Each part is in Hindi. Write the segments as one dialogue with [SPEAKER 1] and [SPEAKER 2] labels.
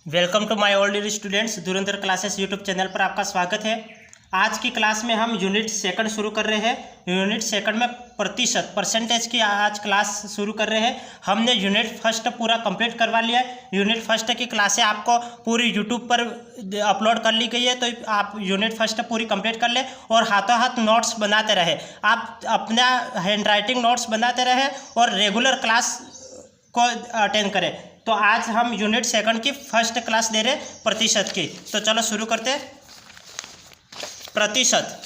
[SPEAKER 1] Welcome to my all dear students. Dhurandhar classes YouTube channel पर आपका स्वागत है। आज की क्लास में हम यूनिट सेकंड शुरू कर रहे हैं। यूनिट सेकंड में प्रतिशत परसेंटेज की आज क्लास शुरू कर रहे हैं। हमने यूनिट फर्स्ट पूरा कंप्लीट करवा लिया है। यूनिट फर्स्ट की क्लासें आपको पूरी यूट्यूब पर अपलोड कर ली गई है, तो आप यूनिट फर्स्ट पूरी कंप्लीट कर लें और हाथों हाथ नोट्स बनाते रहे। आप अपना हैंड राइटिंग नोट्स बनाते रहे और रेगुलर क्लास को अटेंड करें। तो आज हम यूनिट सेकंड की फर्स्ट क्लास दे रहे प्रतिशत की। तो चलो शुरू करते हैं। प्रतिशत,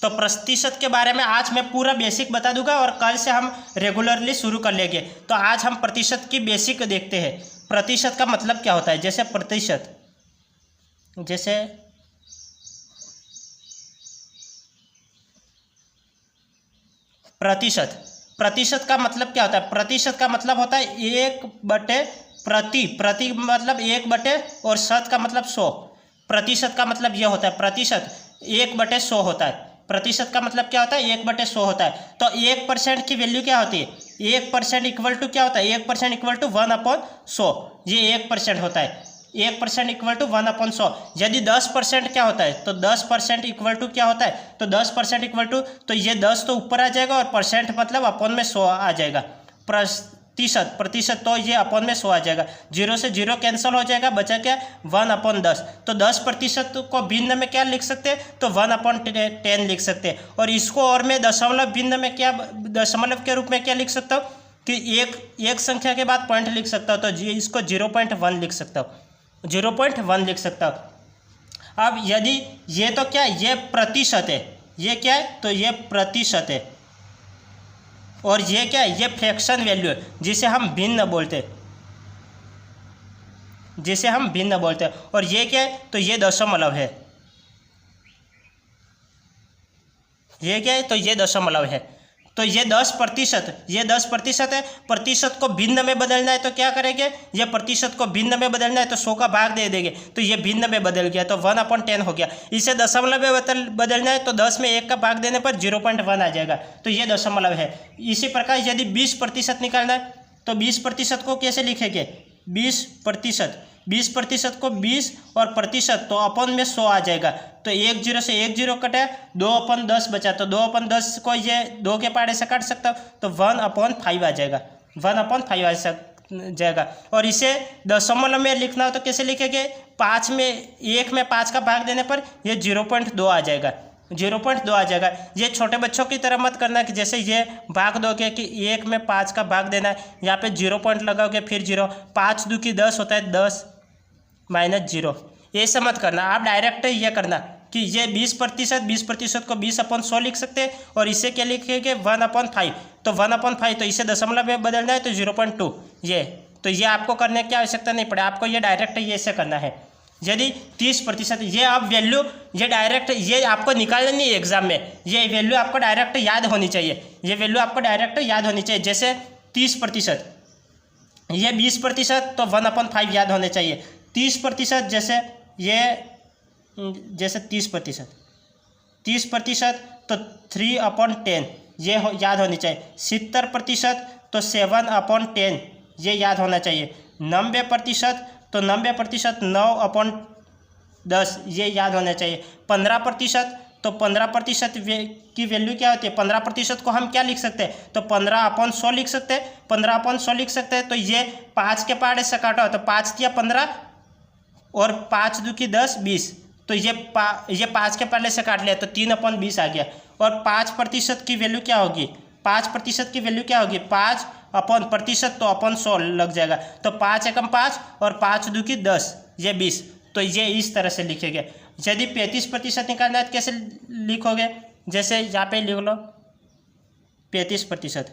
[SPEAKER 1] तो प्रतिशत के बारे में आज मैं पूरा बेसिक बता दूंगा और कल से हम रेगुलरली शुरू कर लेंगे। तो आज हम प्रतिशत की बेसिक देखते हैं। प्रतिशत का मतलब क्या होता है। जैसे प्रतिशत, जैसे प्रतिशत का मतलब क्या होता है। प्रतिशत का मतलब होता है एक बटे प्रति मतलब एक बटे और शत का मतलब 100। प्रतिशत का मतलब यह होता है, प्रतिशत 1/100 होता है। प्रतिशत का मतलब क्या होता है, 1/100 होता है। तो 1% की वैल्यू क्या होती है, 1% इक्वल टू क्या होता है, 1% इक्वल टू 1/100। ये 1% होता है। 1% इक्वल टू 1/100। यदि 10% क्या होता है, तो 10% इक्वल टू क्या होता है, तो 10% इक्वल टू, तो ये 10 तो ऊपर आ जाएगा और परसेंट मतलब अपॉन में 100 आ जाएगा। प्रतिशत तो ये अपॉन में 100 आ जाएगा। 0 से 0 कैंसिल हो जाएगा, बचा क्या 1/10। तो 10% को भिन्न में क्या लिख सकते हैं, तो 1/10 लिख सकते हैं। और इसको और मैं दशमलव भिन्न में क्या, दशमलव के रूप में क्या लिख सकता हूँ कि एक संख्या के बाद पॉइंट लिख सकता हूँ। तो इसको 0.1 लिख सकता हूँ, 0.1 लिख सकता हूँ। अब यदि ये तो क्या, ये प्रतिशत है, ये क्या है, तो ये प्रतिशत है। और ये क्या है, ये फ्रैक्शन वैल्यू है जिसे हम भिन्न बोलते हैं, जिसे हम भिन्न बोलते हैं। और ये क्या है, तो ये दशमलव है। ये क्या है, तो ये दशमलव है। तो ये 10%, ये 10% है। प्रतिशत को भिन्न में बदलना है तो क्या करेंगे, ये प्रतिशत को भिन्न में बदलना है तो 100 का भाग दे देंगे, तो ये भिन्न में बदल गया, तो 1/10 हो गया। इसे दशमलव में बदलना है तो 10 में 1 का भाग देने पर 0.1 आ जाएगा, तो ये दशमलव है। इसी प्रकार यदि 20% निकालना है तो 20% को कैसे लिखेंगे, 20% को 20 और प्रतिशत तो अपॉन में 100 आ जाएगा। तो 1 0 से 1 0 कटे, 2/10 बचा, तो 2/10 को ये 2 के पहाड़े से काट सकता हूँ, तो 1/5 आ जाएगा, 1/5 आ जाएगा। और इसे दशमलव में लिखना हो तो कैसे लिखेंगे, 1 में 5 का भाग देने पर ये 0.2 आ जाएगा, 0.2 आ जाएगा। ये छोटे बच्चों की तरह मत करना कि जैसे ये भाग दोगे कि 1 में 5 का भाग देना है, यहाँ पे 0 पॉइंट लगाओगे फिर 0, 5 2 की 10 होता है, 10 - 0, ऐसा मत करना। आप डायरेक्ट ये करना कि ये 20% को 20/100 लिख सकते हैं। और इसे क्या लिखेंगे, 1/5, तो 1/5, तो इसे दशमलव में बदलना है तो 0.2। ये तो ये आपको करने की आवश्यकता नहीं पड़े, आपको ये डायरेक्ट ये ऐसे करना है। यदि 30%, ये आप वैल्यू ये डायरेक्ट ये आपको निकालना नहीं है एग्जाम में, ये वैल्यू आपको डायरेक्ट याद होनी चाहिए, ये वैल्यू आपको डायरेक्ट याद होनी चाहिए। जैसे 30%, ये 20%, तो 1/5 याद होने चाहिए। 30%, जैसे ये, जैसे 30%, तो 3/10 ये याद होनी चाहिए। 70%, तो 7/10 ये याद होना चाहिए। 90%, तो 90%, 9/10 ये याद होना चाहिए। 15%, तो 15% की वैल्यू क्या होती है, 15% को हम क्या लिख सकते हैं, तो 15/100 लिख सकते हैं, 15/100 लिख सकते हैं। तो ये 5 के पहाड़े से काटा हो तो 5 या 15 और 5 2 की 10 20, तो ये 5 के पहले से काट लिया तो 3/20 आ गया। और 5% की वैल्यू क्या होगी, 5% की वैल्यू क्या होगी, 5/प्रतिशत तो अपन 100 लग जाएगा, तो 5 एकम 5 और 5 2 की 10, ये 20, तो ये इस तरह से लिखेंगे। यदि 35% निकालना है तो कैसे लिखोगे, जैसे यहाँ पे लिख लो 35%,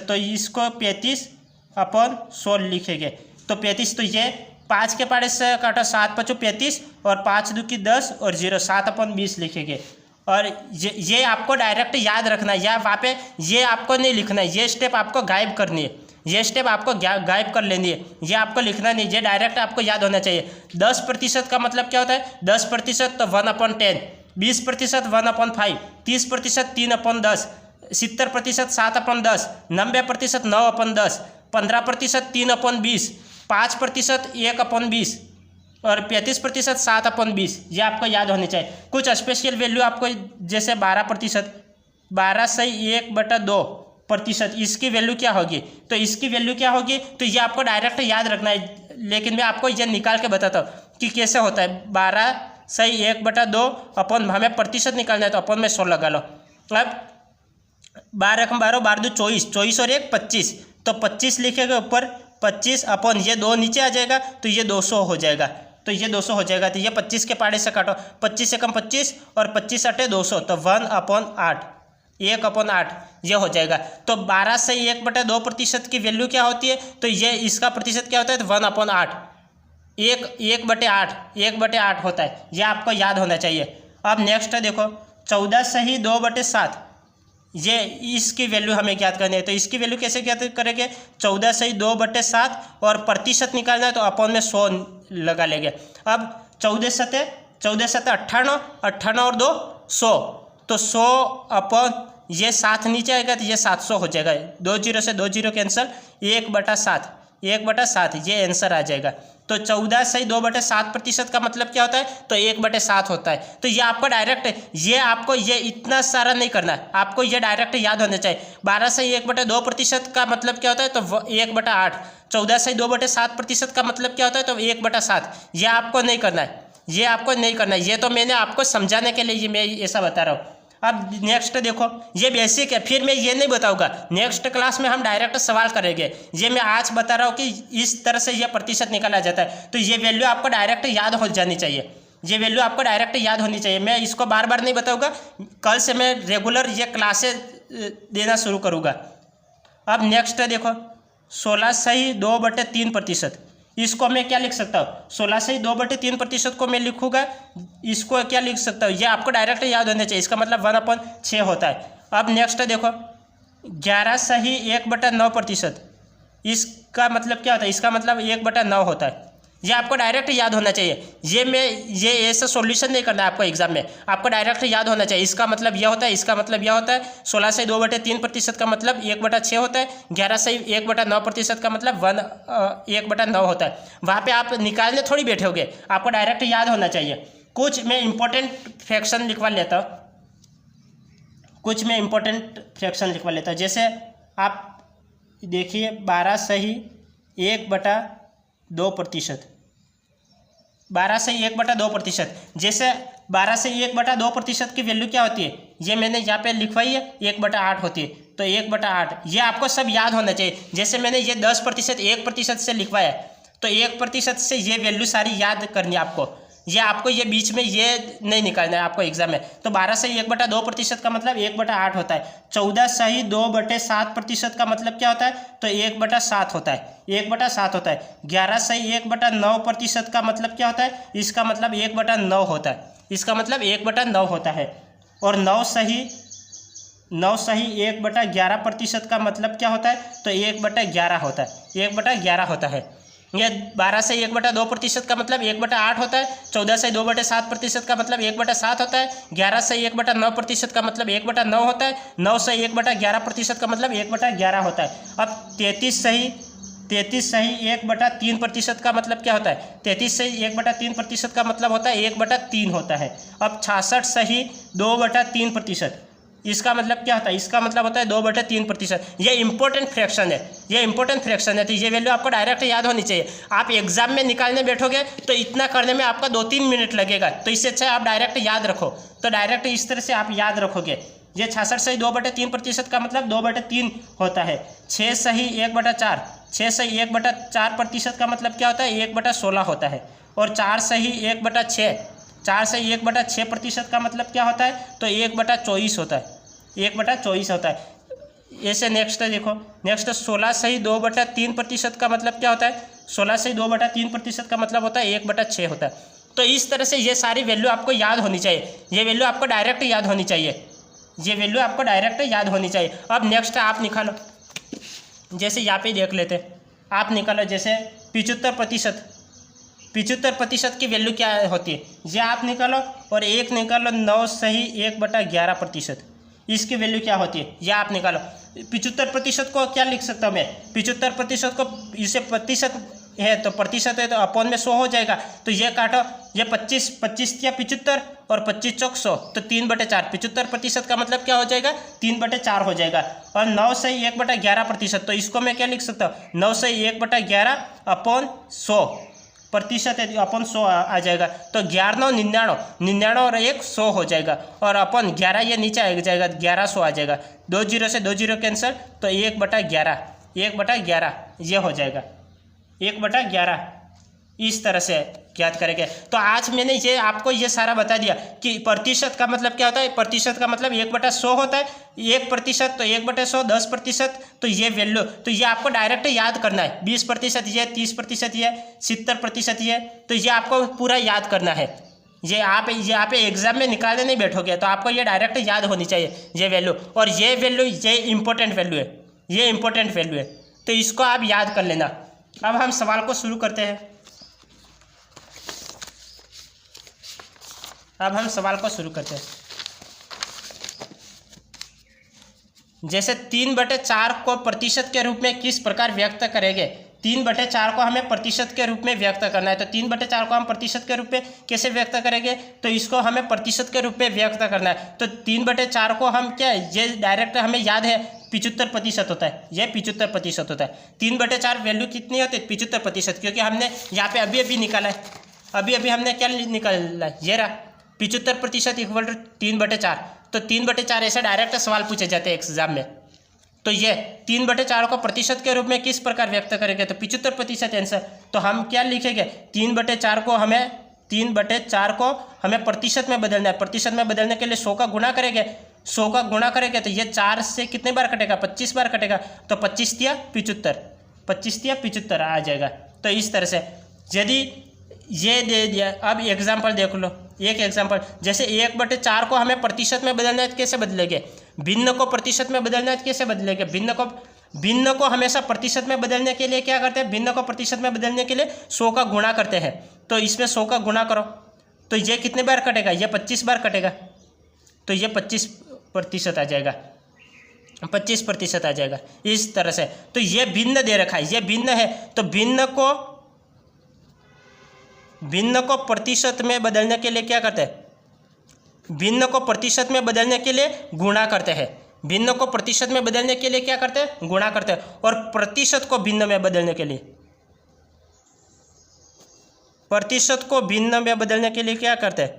[SPEAKER 1] तो इसको 35/100 लिखेंगे। तो 35, तो ये 5 के पहाड़े से काटा, 7 5 35 और 5 2 की 10 और 0, 7/20 लिखेंगे। और ये आपको डायरेक्ट याद रखना है, या वहाँ पे ये आपको नहीं लिखना है, ये स्टेप आपको गायब करनी है, ये स्टेप आपको गायब कर लेनी है, ये आपको लिखना नहीं, ये डायरेक्ट आपको याद होना चाहिए। 10% का मतलब क्या होता है, 10% तो 1/10, 20% 1/5, 30% 3/10, 70% 7/10, 90% 9/10, 15% 3/20, 5% 1/20 और 35% 7/20, ये आपको याद होनी चाहिए। कुछ स्पेशल वैल्यू आपको जैसे 12%, 12/1/2%, इसकी वैल्यू क्या होगी, तो इसकी वैल्यू क्या होगी, तो ये आपको डायरेक्ट याद रखना है। लेकिन मैं आपको ये निकाल के बताता हूँ कि कैसे होता है। 12/1/2 अपन हमें प्रतिशत निकालना है, तो अपन में 100 लगा लो। अब 12 × 12 12 × 24, 24 और 1 25, तो 25 लिखेगा ऊपर, 25 अपन ये 2 नीचे आ जाएगा, तो ये 200 हो जाएगा। तो ये 200 हो जाएगा, तो ये 25 के पाड़े से काटो, 25 से कम 25 और 25 अटे 200, तो 1/8, 1/8 ये हो जाएगा। तो 12/1/2% की वैल्यू क्या होती है, तो ये इसका प्रतिशत क्या होता है, तो 1/8, 1/8 होता है। ये आपको याद होना चाहिए। अब नेक्स्ट देखो 14/2/7, ये इसकी वैल्यू हमें ज्ञात करनी है। तो इसकी वैल्यू कैसे ज्ञात करेंगे, 14/2/7 और प्रतिशत निकालना है, तो अपन में 100 लगा लेंगे। अब 14 × 58, 58 और 2 100, तो 100 अपन ये 7 नीचे आएगा, तो ये 700 हो जाएगा। 2 0 से 2 0 कैंसल, 1/7, 1/7 ये आंसर आ जाएगा। तो 14/2/7% का मतलब क्या होता है, तो 1/7 होता है। तो ये आपको डायरेक्ट, ये आपको ये इतना सारा नहीं करना है, आपको ये डायरेक्ट याद होना चाहिए। 12/1/2% का मतलब क्या होता है, तो 1/8। 14/2/7% का मतलब क्या होता है, तो 1/7। ये आपको नहीं करना है, ये आपको नहीं करना है। ये तो मैंने आपको समझाने के लिए मैं ऐसा बता रहा हूँ। अब नेक्स्ट देखो, ये बेसिक है, फिर मैं ये नहीं बताऊंगा, नेक्स्ट क्लास में हम डायरेक्ट सवाल करेंगे। ये मैं आज बता रहा हूँ कि इस तरह से ये प्रतिशत निकाला जाता है। तो ये वैल्यू आपको डायरेक्ट याद हो जानी चाहिए, ये वैल्यू आपको डायरेक्ट याद होनी चाहिए। मैं इसको बार बार नहीं बताऊंगा, कल से मैं रेगुलर ये क्लासेस देना शुरू करूँगा। अब नेक्स्ट देखो 16/2/3%, इसको मैं क्या लिख सकता हूँ, 16/2/3% को मैं लिखूँगा, इसको क्या लिख सकता हूँ, ये आपको डायरेक्ट याद होना चाहिए। इसका मतलब 1/6 होता है। अब नेक्स्ट देखो 11/1/9%, इसका मतलब क्या होता है, इसका मतलब 1/9 होता है। ये आपको डायरेक्ट याद होना चाहिए। ये ऐसा सॉल्यूशन नहीं करना है आपको एग्जाम में, आपको डायरेक्ट याद होना चाहिए। इसका मतलब यह होता है, इसका मतलब यह होता है। 16/2/3% का मतलब 1/6 होता है। 11/1/9% का मतलब 1/9 होता है। वहाँ पे आप निकालने थोड़ी बैठोगे, आपको डायरेक्ट याद होना चाहिए। कुछ मैं इंपॉर्टेंट फ्रैक्शन लिखवा लेता हूँ, जैसे आप देखिए 12/1/2%, 12/1/2%, जैसे 12/1/2% की वैल्यू क्या होती है, ये मैंने यहाँ पे लिखवाई है, 1/8 होती है। तो 1/8 ये आपको सब याद होना चाहिए। जैसे मैंने ये 10% 1% से लिखवाया, तो 1% से ये वैल्यू सारी याद करनी है आपको। ये आपको ये बीच में ये नहीं निकालना है आपको एग्जाम में। तो 12/1/2% का मतलब 1/8 होता है। 14/2/7% का मतलब क्या होता है, तो 1/7 होता है, 1/7 होता है। 11/1/9% का मतलब क्या होता है, इसका मतलब 1/9 होता है, इसका मतलब 1/9 होता है। और 9/1/11% का मतलब क्या होता है, तो 1/11 होता है, 1/11 होता है। ये 12/1/2% का मतलब 1/8 होता है। 14/2/7% का मतलब 1/7 होता है। 11/1/9% का मतलब 1/9 होता है। 9/1/11% का मतलब 1/11 होता है। अब 33/1/3% का मतलब क्या होता है, 33/1/3% का मतलब होता है 1/3 होता है। अब 66/2/3%, इसका मतलब क्या होता है, इसका मतलब होता है 2/3%। ये इंपॉर्टेंट फ्रैक्शन है, ये इंपॉर्टेंट फ्रैक्शन है। तो ये वैल्यू आपको डायरेक्ट याद होनी चाहिए। आप एग्जाम में निकालने बैठोगे तो इतना करने में आपका 2-3 मिनट लगेगा, तो इससे अच्छा आप डायरेक्ट याद रखो। तो डायरेक्ट इस तरह से आप याद रखोगे। ये 66/2/3% का मतलब 2/3 होता है। 6/1/4, 6/1/4% का मतलब क्या होता है, 1/16 होता है। और 4/1/6, 4/1/6% का मतलब क्या होता है, तो 1/24 होता है, 1/24 होता है। ऐसे नेक्स्ट देखो, नेक्स्ट 16/2/3% का मतलब क्या होता है, 16/2/3% का मतलब होता है 1/6 होता है। तो इस तरह से ये सारी वैल्यू आपको याद होनी चाहिए, ये वैल्यू आपको डायरेक्ट याद होनी चाहिए, ये वैल्यू आपको डायरेक्ट याद होनी चाहिए। अब नेक्स्ट आप निकालो, जैसे यहाँ पे देख लेते, आप निकालो जैसे 75%, 75% की वैल्यू क्या होती है, ये आप निकालो। और एक निकालो 9/1/11%, इसकी वैल्यू क्या होती है, ये आप निकालो। 75% को क्या लिख सकता हूँ मैं, 75% को इसे प्रतिशत है तो प्रतिशत है तो अपॉन में 100 हो जाएगा। तो ये काटो, ये 25 25 या 75 और 25 चौक 100 तो 3/4 75% का मतलब क्या हो जाएगा 3/4 हो जाएगा। और 9 से 1/11% तो इसको मैं क्या लिख सकता हूँ 9 से 1/11 अपॉन 100% है अपॉन 100 आ जाएगा। तो 11 99 और 1 100 हो जाएगा और अपॉन 11 ये नीचे आ जाएगा 1100 आ जाएगा। 2 0 से 2 0 कैंसिल तो 1/11 ये हो जाएगा 1/11। इस तरह से ज्ञात करेंगे। तो आज मैंने ये आपको ये सारा बता दिया कि प्रतिशत का मतलब क्या होता है। प्रतिशत का मतलब 1/100 होता है। 1% तो 1/100 10% तो ये वैल्यू तो ये आपको डायरेक्ट याद करना है। 20% ये 30% ये 70% ये तो ये आपको पूरा याद करना है। ये आप एग्जाम में निकालने नहीं बैठोगे तो आपको ये डायरेक्ट याद होनी चाहिए ये वैल्यू। और ये वैल्यू ये इंपॉर्टेंट वैल्यू है, ये इंपॉर्टेंट वैल्यू है तो इसको आप याद कर लेना। अब हम सवाल को शुरू करते हैं। जैसे 3/4 को प्रतिशत के रूप में किस प्रकार व्यक्त करेंगे। 3/4 को हमें प्रतिशत के रूप में व्यक्त करना है। तो 3/4 को हम प्रतिशत के रूप में कैसे व्यक्त करेंगे तो इसको हमें प्रतिशत के रूप में व्यक्त करना है। तो 3/4 को हम क्या ये डायरेक्ट हमें याद है 75% होता है, ये 75% होता है। 3/4 वैल्यू कितनी होती है 75% क्योंकि हमने यहाँ पे अभी निकाला है। अभी हमने क्या निकाला है ये रहा 75% इक्वल टू 3/4। तो 3/4 ऐसे डायरेक्ट सवाल पूछे जाते हैं एग्जाम में। तो ये 3/4 को प्रतिशत के रूप में किस प्रकार व्यक्त करेंगे तो 75% आंसर। तो हम क्या लिखेंगे 3/4 को हमें प्रतिशत में बदलना है। प्रतिशत में बदलने के लिए 100 का गुणा करेंगे। 100 का गुणा करेंगे तो ये 4 से कितने बार कटेगा 25 बार कटेगा। तो 25 या 75 आ जाएगा। तो इस तरह से यदि ये दे दिया। अब एग्जाम्पल देख लो, एक एग्जाम्पल जैसे 1/4 को हमें प्रतिशत में बदलना है कैसे बदलेंगे। भिन्न को प्रतिशत में बदलना है कैसे बदलेंगे। भिन्न को हमेशा प्रतिशत में बदलने के लिए क्या करते हैं भिन्न को प्रतिशत में बदलने के लिए 100 का गुणा करते हैं। तो इसमें 100 का गुणा करो तो ये कितने बार कटेगा ये 25 बार कटेगा। तो ये 25% आ जाएगा 25% आ जाएगा इस तरह से। तो ये भिन्न दे रखा है, ये भिन्न है तो भिन्न को प्रतिशत में बदलने के लिए क्या करते हैं भिन्न को प्रतिशत में बदलने के लिए गुणा करते हैं। भिन्न को प्रतिशत में बदलने के लिए क्या करते हैं गुणा करते हैं। और प्रतिशत को भिन्न में बदलने के लिए क्या करते हैं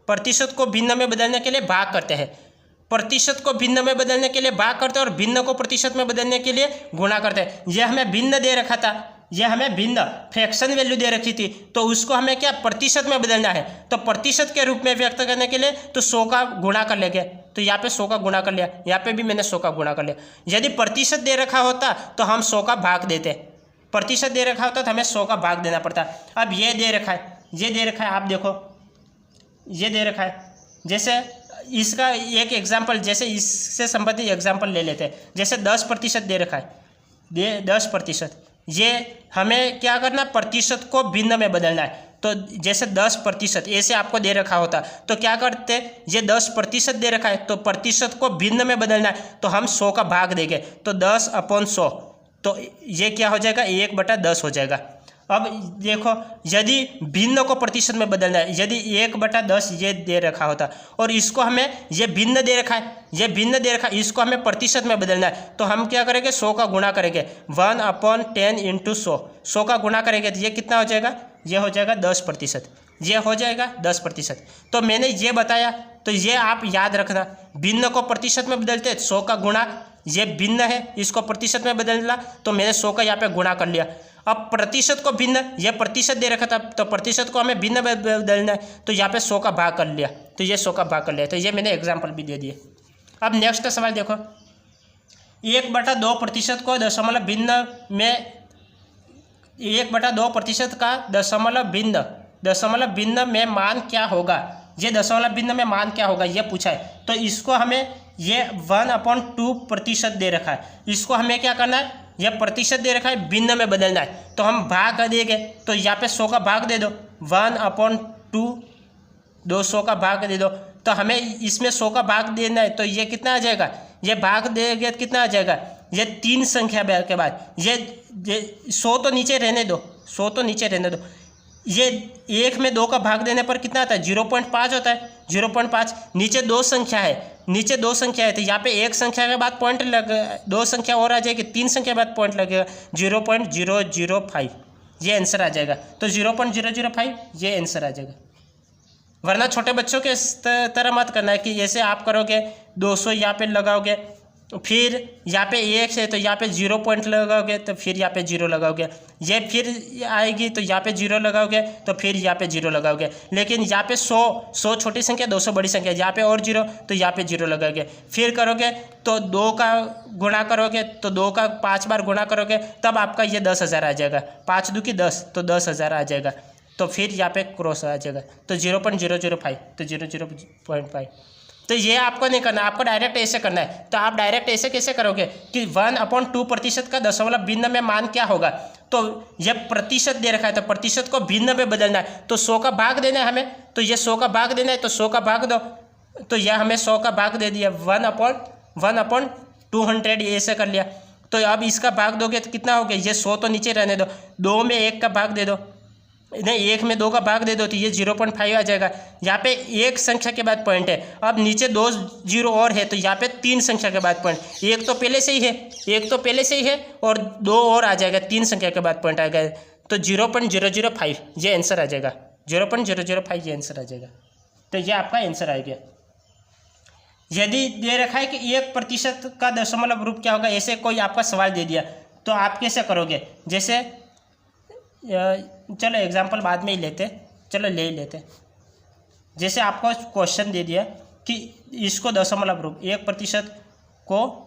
[SPEAKER 1] प्रतिशत को भिन्न में बदलने के लिए भाग करते हैं। प्रतिशत को भिन्न में बदलने के लिए भाग करते हैं और भिन्न को प्रतिशत में बदलने के लिए गुणा करते हैं। यह हमें भिन्न दे रखा था, यह हमें भिन्न फ्रैक्शन वैल्यू दे रखी थी तो उसको हमें क्या प्रतिशत में बदलना है। तो प्रतिशत के रूप में व्यक्त करने के लिए तो 100 का गुणा कर लेंगे। तो यहाँ पे 100 का गुणा कर लिया, यहाँ पे भी मैंने 100 का गुणा कर लिया। यदि प्रतिशत दे रखा होता तो हम 100 का भाग देते। प्रतिशत दे रखा होता तो हमें 100 का भाग देना पड़ता। अब ये दे रखा है, आप देखो ये दे रखा है। जैसे इसका एक एग्जाम्पल, जैसे इससे संबंधित एग्जाम्पल ले लेते हैं। जैसे 10% दे रखा है, 10%। ये हमें क्या करना प्रतिशत को भिन्न में बदलना है। तो जैसे 10% ऐसे आपको दे रखा होता तो क्या करते ये 10% दे रखा है तो प्रतिशत को भिन्न में बदलना है तो हम 100 का भाग देंगे। तो 10/100 तो ये क्या हो जाएगा 1/10 हो जाएगा। अब देखो यदि भिन्न को प्रतिशत में बदलना है, यदि 1/10 ये दे रखा होता और इसको हमें ये भिन्न दे रखा है, इसको हमें प्रतिशत में बदलना है तो हम क्या करेंगे 100 का गुणा करेंगे। 1/10 × 100 100 का गुणा करेंगे तो ये कितना हो जाएगा ये हो जाएगा 10%। ये हो जाएगा 10%। तो मैंने ये बताया तो ये आप याद रखना। भिन्न को प्रतिशत में बदलते 100 का गुणा, ये भिन्न है इसको प्रतिशत में बदलना तो मैंने 100 का यहाँ पे गुणा कर लिया। अब प्रतिशत को भिन्न, यह प्रतिशत दे रखा था तो प्रतिशत को हमें भिन्न में बदलना है तो यहाँ पे 100 का भाग कर लिया। तो ये 100 का भाग कर लिया। तो ये मैंने एग्जाम्पल भी दे दिए। अब नेक्स्ट सवाल देखो 1/2% को दशमलव भिन्न में 1/2% का दशमलव भिन्न में मान क्या होगा। ये दशमलव भिन्न में मान क्या होगा ये पूछा है। तो इसको हमें ये 1/2% दे रखा है, इसको हमें क्या करना है यह प्रतिशत दे रखा है भिन्न में बदलना है तो हम भाग कर देंगे। तो यहाँ पे 100 का भाग दे दो, 1/2 200 का भाग दे दो। तो हमें इसमें 100 का भाग देना है तो ये कितना आ जाएगा, ये भाग देंगे कितना आ जाएगा ये 3 संख्या के बाद ये 100 तो नीचे रहने दो, 100 तो नीचे रहने दो। ये 1 में 2 का भाग देने पर कितना आता है? 0.5 होता है, 0.5। नीचे 2 संख्या है, नीचे 2 संख्या है, तो यहाँ पे 1 संख्या के बाद पॉइंट लग, 2 संख्या और आ जाएगी, 3 संख्या के बाद पॉइंट लगेगा, 0.005 ये आंसर आ जाएगा। तो 0.005 ये आंसर आ जाएगा। वरना छोटे बच्चों के तरह मत करना है कि जैसे आप करोगे 200 यहाँ पे लगाओगे, फिर यहाँ पे 1 है तो यहाँ पे 0 पॉइंट लगाओगे, तो फिर यहाँ पे 0 लगाओगे, ये फिर आएगी तो यहाँ पे 0 लगाओगे, तो फिर यहाँ पे 0 लगाओगे। लेकिन यहाँ पे 100 छोटी संख्या, 200 बड़ी संख्या, यहाँ पे और 0 तो यहाँ पे 0 लगाओगे। फिर करोगे तो 2 का गुणा करोगे, तो 2 का 5 बार गुणा करोगे, तब आपका ये 10,000 आ जाएगा। 5 दूनी 10 तो 10,000 आ जाएगा। तो फिर यहाँ पे क्रॉस आ जाएगा, तो 0.005 तो 0.5। तो ये आपको नहीं करना, आपको डायरेक्ट ऐसे करना है। तो आप डायरेक्ट ऐसे कैसे करोगे कि 1/2% का दशमलव भिन्न में मान क्या होगा? तो ये प्रतिशत दे रखा है, तो प्रतिशत को भिन्न में बदलना है, तो 100 का भाग देना है हमें, तो ये 100 का भाग देना है, तो 100 का भाग दो, तो यह हमें 100 का भाग दे दिया, 1/200 ऐसे कर लिया। तो अब इसका भाग दोगे तो कितना हो गया? ये 100 तो नीचे रहने दो, 2 में 1 का भाग दे दो, नहीं 1 में 2 का भाग दे दो, तो ये 0.5 आ जाएगा। यहाँ पे 1 संख्या के बाद पॉइंट है, अब नीचे 2 0 और है, तो यहाँ पे 3 संख्या के बाद पॉइंट, 1 तो पहले से ही है, 1 तो पहले से ही है और 2 और आ जाएगा, 3 संख्या के बाद पॉइंट आ गया, तो 0.005 ये आंसर आ जाएगा, 0.005 ये आंसर आ जाएगा। तो ये आपका आंसर आ गया। यदि दे रखा है कि 1% का दशमलव रूप क्या होगा, ऐसे कोई आपका सवाल दे दिया, तो आप कैसे करोगे? जैसे चलो एग्जाम्पल बाद में ही लेते, चलो ले ही लेते। जैसे आपको क्वेश्चन दे दिया कि इसको दशमलव रूप 1% को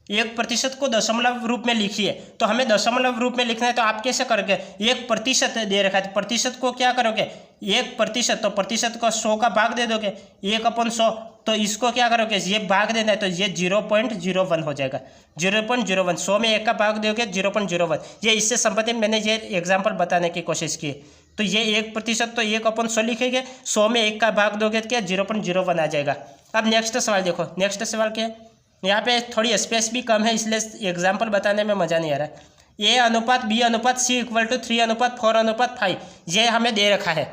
[SPEAKER 1] 1% को दशमलव रूप में लिखिए, तो हमें दशमलव रूप में लिखना है, तो आप कैसे करोगे? 1% दे रखा है, तो प्रतिशत को क्या करोगे? 1%, तो प्रतिशत को 100 का भाग दे दोगे, 1/100, तो इसको क्या करोगे? ये भाग देना है, तो ये 0.01 हो जाएगा, 0.01। 100 में 1 का भाग दोगे 0.01। ये इससे संबंधित मैंने ये एग्जाम्पल बताने की कोशिश की। तो ये 1% तो 1/100 लिखेंगे, 100 में 1 का भाग दोगे तो क्या 0.01 आ जाएगा। अब नेक्स्ट सवाल देखो, नेक्स्ट सवाल क्या है? यहाँ पे थोड़ी स्पेस भी कम है, इसलिए एग्जाम्पल बताने में मज़ा नहीं आ रहा। A/B/C = 3/4/5 ये हमें दे रखा है,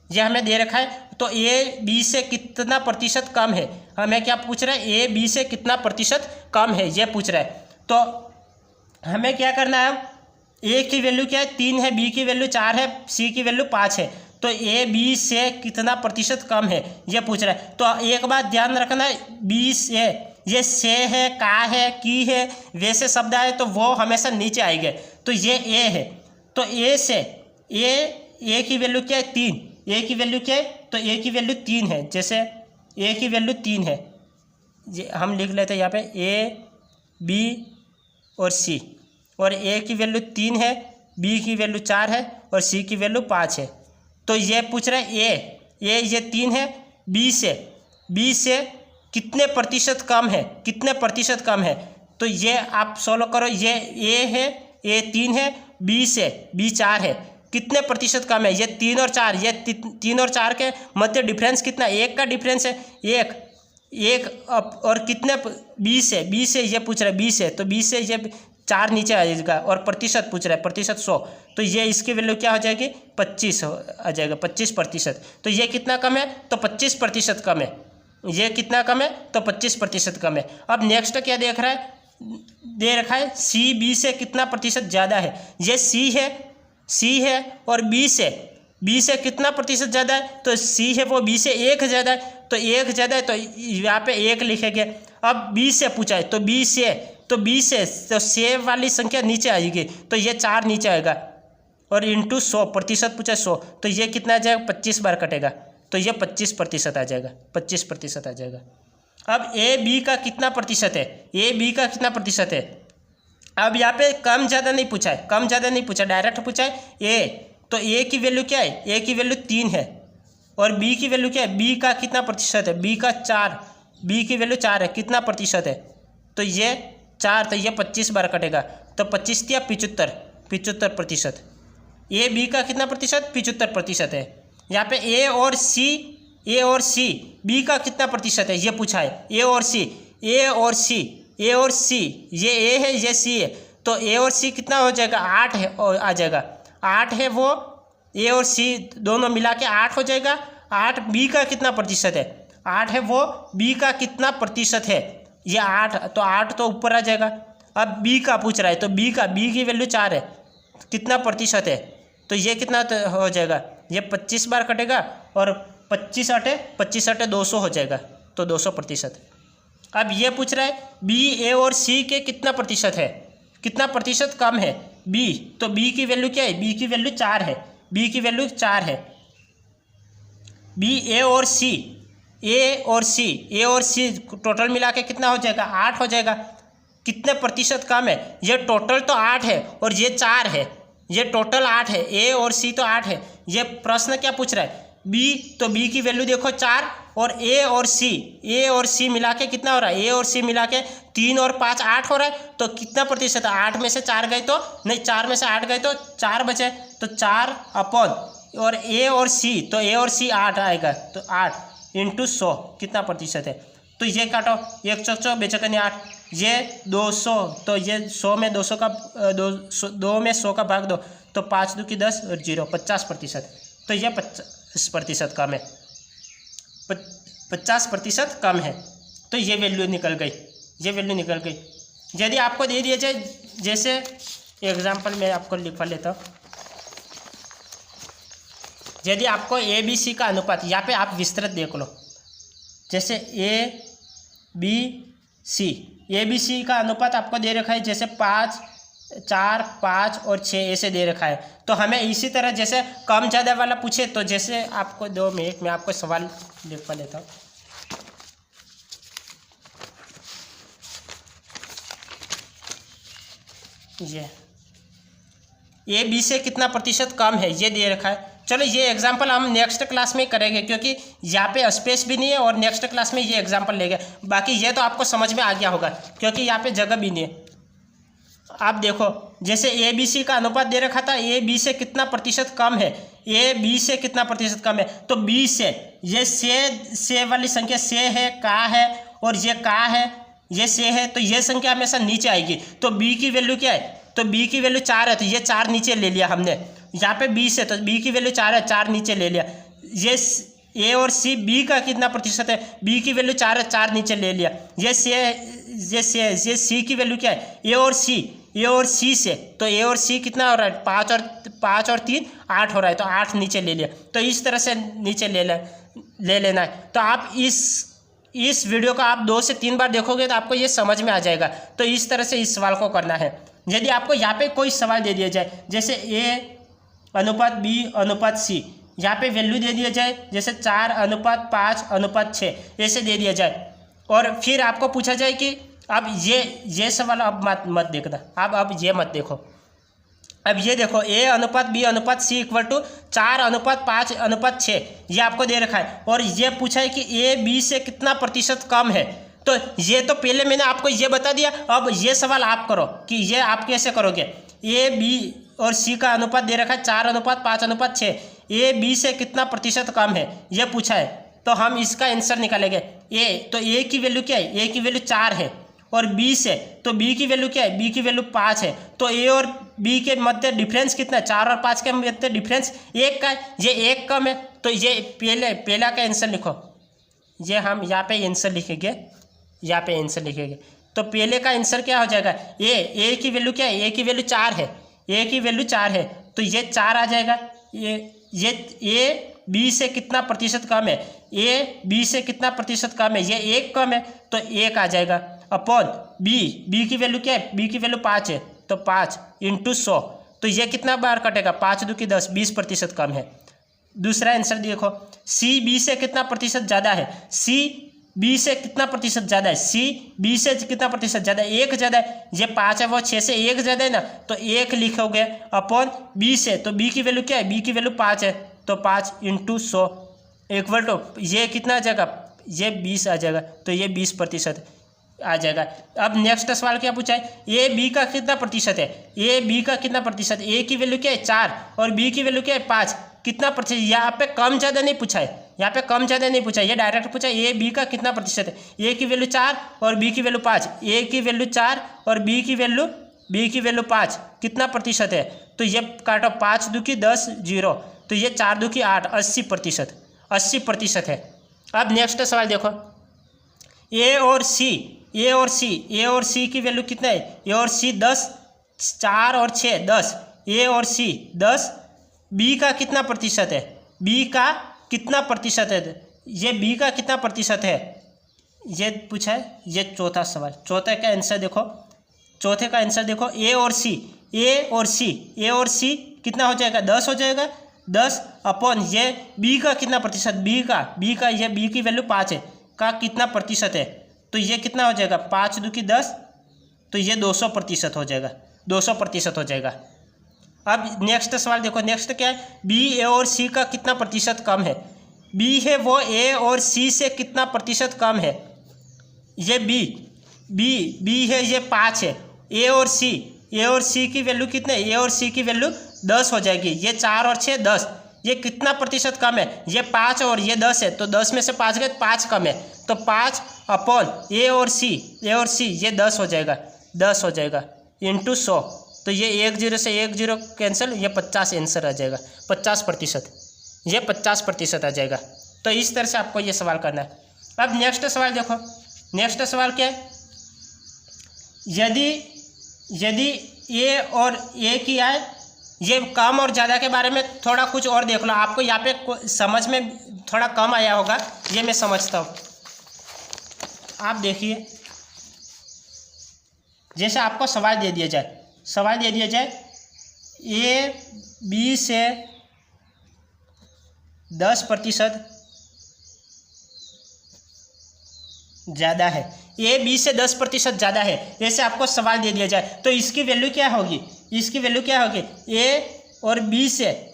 [SPEAKER 1] ये हमें दे रखा है। तो A/B से कितना प्रतिशत कम है, हमें क्या पूछ रहा है? A/B से कितना प्रतिशत कम है ये पूछ रहा है। तो हमें क्या करना है? A की वैल्यू क्या है? 3 है, B की वैल्यू 4 है, C की वैल्यू 5 है, तो A/B से कितना प्रतिशत कम है ये पूछ रहा है। तो एक बात ध्यान रखना, B से ये से है, का है, की है, वैसे शब्द आए तो वो हमेशा नीचे आएंगे। तो ये A है, तो A से A की वैल्यू क्या है? 3। A की वैल्यू क्या है? तो A की वैल्यू 3 है। जैसे A की वैल्यू 3 है, ये हम लिख लेते हैं यहाँ पे A, B और C, और A की वैल्यू 3 है, B की वैल्यू 4 है और C की वैल्यू 5 है। तो ये पूछ रहा है A ये 3 है, B से कितने प्रतिशत कम है, कितने प्रतिशत कम है? तो ये आप सोल्व करो, ये A है, A 3 है, B से B 4 है, कितने प्रतिशत कम है? ये 3 और 4, ये 3 और 4 के मध्य डिफरेंस कितना? 1 का डिफरेंस है, 1 और कितने? B से ये पूछ रहा है, B से, तो B से ये 4 नीचे आ जाएगा, और प्रतिशत पूछ रहा है, प्रतिशत 100, तो ये इसकी वैल्यू क्या हो जाएगी? 25 आ जाएगा, 25%। तो ये कितना कम है? तो 25% कम है। ये कितना कम है? तो 25% कम है। अब नेक्स्ट क्या देख रहा है? दे रखा है C B से कितना प्रतिशत ज़्यादा है। ये C है और B से कितना प्रतिशत ज़्यादा है? तो C है वो B से 1 ज़्यादा है, तो 1 ज़्यादा है, तो यहाँ पे 1 लिखेंगे। अब B से पूछा है, तो B से तो से वाली संख्या नीचे आएगी, तो ये 4 नीचे आएगा, और इंटू 100 प्रतिशत पूछा 100, तो ये कितना आ जाएगा? 25 बार कटेगा, तो ये 25% आ जाएगा, 25% आ जाएगा। अब A/B का कितना प्रतिशत है? A/B का कितना प्रतिशत है? अब यहाँ पे कम ज़्यादा नहीं पूछा है, कम ज़्यादा नहीं पूछा, डायरेक्ट पूछा है A। तो A की वैल्यू क्या है? A की वैल्यू 3 है, और B की वैल्यू क्या है? B का कितना प्रतिशत है? B का 4, B की वैल्यू 4 है, कितना प्रतिशत है? तो ये 4, तो ये 25 बार कटेगा, तो 25 या 75% A/B का कितना प्रतिशत? 75% है। यहाँ पे ए और सी बी का कितना प्रतिशत है ये पूछा है। ए और सी ये ए है ये सी है, तो ए और सी कितना हो जाएगा 8 है और आ जाएगा 8 है, वो ए और सी दोनों मिला के 8 हो जाएगा। 8 बी का कितना प्रतिशत है 8 है, वो बी का कितना प्रतिशत है ये 8, तो 8 तो ऊपर आ जाएगा। अब बी का पूछ रहा है तो बी की वैल्यू 4 है, कितना प्रतिशत है, तो ये कितना हो जाएगा, ये 25 बार कटेगा और 25 अटे 200 हो जाएगा, तो 200%। अब ये पूछ रहा है बी ए और सी के कितना प्रतिशत है, कितना प्रतिशत कम है बी, तो बी की वैल्यू क्या है, बी की वैल्यू 4 है, बी की वैल्यू 4 है। बी ए और सी टोटल मिला के कितना हो जाएगा 8 हो जाएगा। कितने प्रतिशत कम है, ये टोटल तो 8 है और ये 4 है, ये टोटल 8 है, ए और सी तो 8 है। ये प्रश्न क्या पूछ रहा है बी, तो बी की वैल्यू देखो 4 और ए और सी मिला के कितना हो रहा है, ए और सी मिला के 3 और 5 8 हो रहा है, तो कितना प्रतिशत है, 8 में से 4 गए तो नहीं, 4 में से 8 गए तो 4 बचे, तो 4 अपॉन और ए और सी, तो ए और सी 8 आएगा, तो 8 इंटू 100 कितना प्रतिशत है, तो ये काटो 1 चौक बेचकनी 8, ये 200, तो ये 100 में 200 का 2 में 100 का भाग दो, तो 5 2 की 10 और 0 50%, तो ये 50% कम है, 50% कम है, तो ये वैल्यू निकल गई, यदि आपको दे दिया जाए, जैसे एग्जाम्पल मैं आपको लिखवा लेता हूँ, यदि आपको ए बी सी का अनुपात, यहाँ पे आप विस्तृत देख लो, जैसे ए बी सी का अनुपात आपको दे रखा है, जैसे 5 4 5 और 6 ऐसे दे रखा है, तो हमें इसी तरह जैसे कम ज़्यादा वाला पूछे, तो जैसे आपको 2 मिनट में आपको सवाल लिखवा लेता हूँ। ये ए बी से कितना प्रतिशत कम है ये दे रखा है। चलो ये एग्जाम्पल हम नेक्स्ट क्लास में करेंगे, क्योंकि यहाँ पे स्पेस भी नहीं है और नेक्स्ट क्लास में ये एग्जाम्पल लेंगे। बाकी ये तो आपको समझ में आ गया होगा, क्योंकि यहाँ पे जगह भी नहीं है। आप देखो, जैसे ए बी सी का अनुपात दे रखा था, ए बी से कितना प्रतिशत कम है, ए बी से कितना प्रतिशत कम है, तो बी से, ये से वाली संख्या से है, का है, और ये का है, ये से है, तो ये संख्या हमेशा नीचे आएगी। तो बी की वैल्यू क्या है, तो बी की वैल्यू 4 है, तो ये 4 नीचे ले लिया हमने, यहाँ पे बी से, तो बी की वैल्यू 4 है, 4 नीचे ले लिया। ये ए और सी, बी का कितना प्रतिशत है, बी की वैल्यू 4 है, 4 नीचे ले लिया। ये सी की वैल्यू क्या है, ए और सी से, तो ए और सी कितना हो रहा है, 5 और 3 8 हो रहा है, तो 8 नीचे ले लिया। तो इस तरह से नीचे ले लेना है। तो आप इस वीडियो को आप 2 से 3 बार देखोगे तो आपको ये समझ में आ जाएगा। तो इस तरह से इस सवाल को करना है। यदि आपको यहाँ पे कोई सवाल दे दिया जाए, जैसे ए अनुपात बी अनुपात सी, यहाँ पे वैल्यू दे दिया जाए, जैसे 4:5:6 ऐसे दे दिया जाए, और फिर आपको पूछा जाए कि अब ये सवाल अब मत देखना, अब ये मत देखो। अब ये देखो, ए अनुपात बी अनुपात सी इक्वल टू 4:5:6 ये आपको दे रखा है, और ये पूछा है कि ए बी से कितना प्रतिशत कम है। तो ये तो पहले मैंने आपको ये बता दिया। अब ये सवाल आप करो कि ये आप कैसे करोगे। ए बी और सी का अनुपात दे रखा है 4:5:6, ए बी से कितना प्रतिशत कम है ये पूछा है, तो हम इसका आंसर निकालेंगे। तो ए की वैल्यू क्या है, ए की वैल्यू 4 है, और बी से, तो बी की वैल्यू क्या है, बी की वैल्यू 5 है। तो ए और बी के मध्य डिफरेंस कितना है, 4 और 5 के मध्य डिफरेंस 1 का है, ये 1 कम है। तो ये पहला का आंसर लिखो, ये हम यहाँ पे आंसर लिखेंगे, यहाँ पे आंसर लिखेंगे। तो पहले का आंसर क्या हो जाएगा, ए की वैल्यू क्या है, ए की वैल्यू 4 है, ए की वैल्यू 4 है, तो ये 4 आ जाएगा। ये ए बी से कितना प्रतिशत कम है, ए बी से कितना प्रतिशत कम है, ये 1 कम है, तो 1 आ जाएगा। अपॉन बी की वैल्यू क्या है, बी की वैल्यू 5 है, तो 5 इंटू 100, तो ये कितना बार कटेगा, 5 2 की 10 20% कम है। दूसरा आंसर देखो, सी बी से कितना प्रतिशत ज़्यादा है, सी बी से कितना प्रतिशत ज़्यादा है, सी बी से कितना प्रतिशत ज़्यादा है, 1 ज़्यादा है। ये 5 है, वो 6 से 1 ज़्यादा है ना, तो 1 लिखोगे। अपॉन बी से, तो बी की वैल्यू क्या है, बी की वैल्यू 5 है, तो 5 इंटू 100 इक्वल टू ये कितना आ जाएगा, ये 20 आ जाएगा, तो ये 20% आ जाएगा। अब नेक्स्ट सवाल क्या पूछा है, ए बी का कितना प्रतिशत है, ए बी का कितना प्रतिशत, ए की वैल्यू क्या है 4 और बी की वैल्यू क्या है 5, कितना प्रतिशत, यहाँ पे कम ज़्यादा नहीं पूछा है, यहाँ पे कम ज़्यादा नहीं पूछा, ये डायरेक्ट पूछा ए बी का कितना प्रतिशत है। ए की वैल्यू 4 और बी की वैल्यू 5, ए की वैल्यू 4 और बी की वैल्यू 5 कितना प्रतिशत है। तो ये काटो 5 दू की 10 0, तो ये 4 दू की 8 80% है। अब नेक्स्ट सवाल देखो, ए और सी की वैल्यू कितना है, ए और सी 10, 4 और 6 10, ए और सी 10, बी का कितना प्रतिशत है, बी का कितना प्रतिशत है, ये बी का कितना प्रतिशत है, ये पूछा है। ये चौथा सवाल, चौथे का आंसर देखो, ए और सी कितना हो जाएगा, 10 हो जाएगा, 10 अपॉन ये बी का कितना प्रतिशत, बी का ये बी की वैल्यू 5 है का कितना प्रतिशत है, तो ये कितना हो जाएगा 5 दू की 10, तो ये 200% हो जाएगा, 200% हो जाएगा। अब नेक्स्ट सवाल देखो, नेक्स्ट क्या है, बी ए और सी का कितना प्रतिशत कम है, बी है वो ए और सी से कितना प्रतिशत कम है, ये बी है ये 5 है, ए और सी की वैल्यू कितने, ए और सी की वैल्यू 10 हो जाएगी, ये 4 और 6 10, ये कितना प्रतिशत कम है, ये 5 और ये 10 है, तो 10 में से 5 गए 5 कम है, तो 5 अपॉन ए और सी ये 10 हो जाएगा इंटू 100, तो ये 1 0 से 1 0 कैंसिल, ये 50 आंसर आ जाएगा, 50%, ये 50% आ जाएगा। तो इस तरह से आपको ये सवाल करना है। अब नेक्स्ट सवाल देखो, नेक्स्ट सवाल क्या है, यदि ए और ए की आय, ये कम और ज़्यादा के बारे में थोड़ा कुछ और देख लो, आपको यहाँ पे समझ में थोड़ा कम आया होगा, ये मैं समझता हूँ। आप देखिए, जैसे आपको सवाल दे दिया जाए ए बी से 10% ज़्यादा है, ए बी से 10% ज़्यादा है, ऐसे आपको सवाल दे दिया जाए, तो इसकी वैल्यू क्या होगी, ए और बी से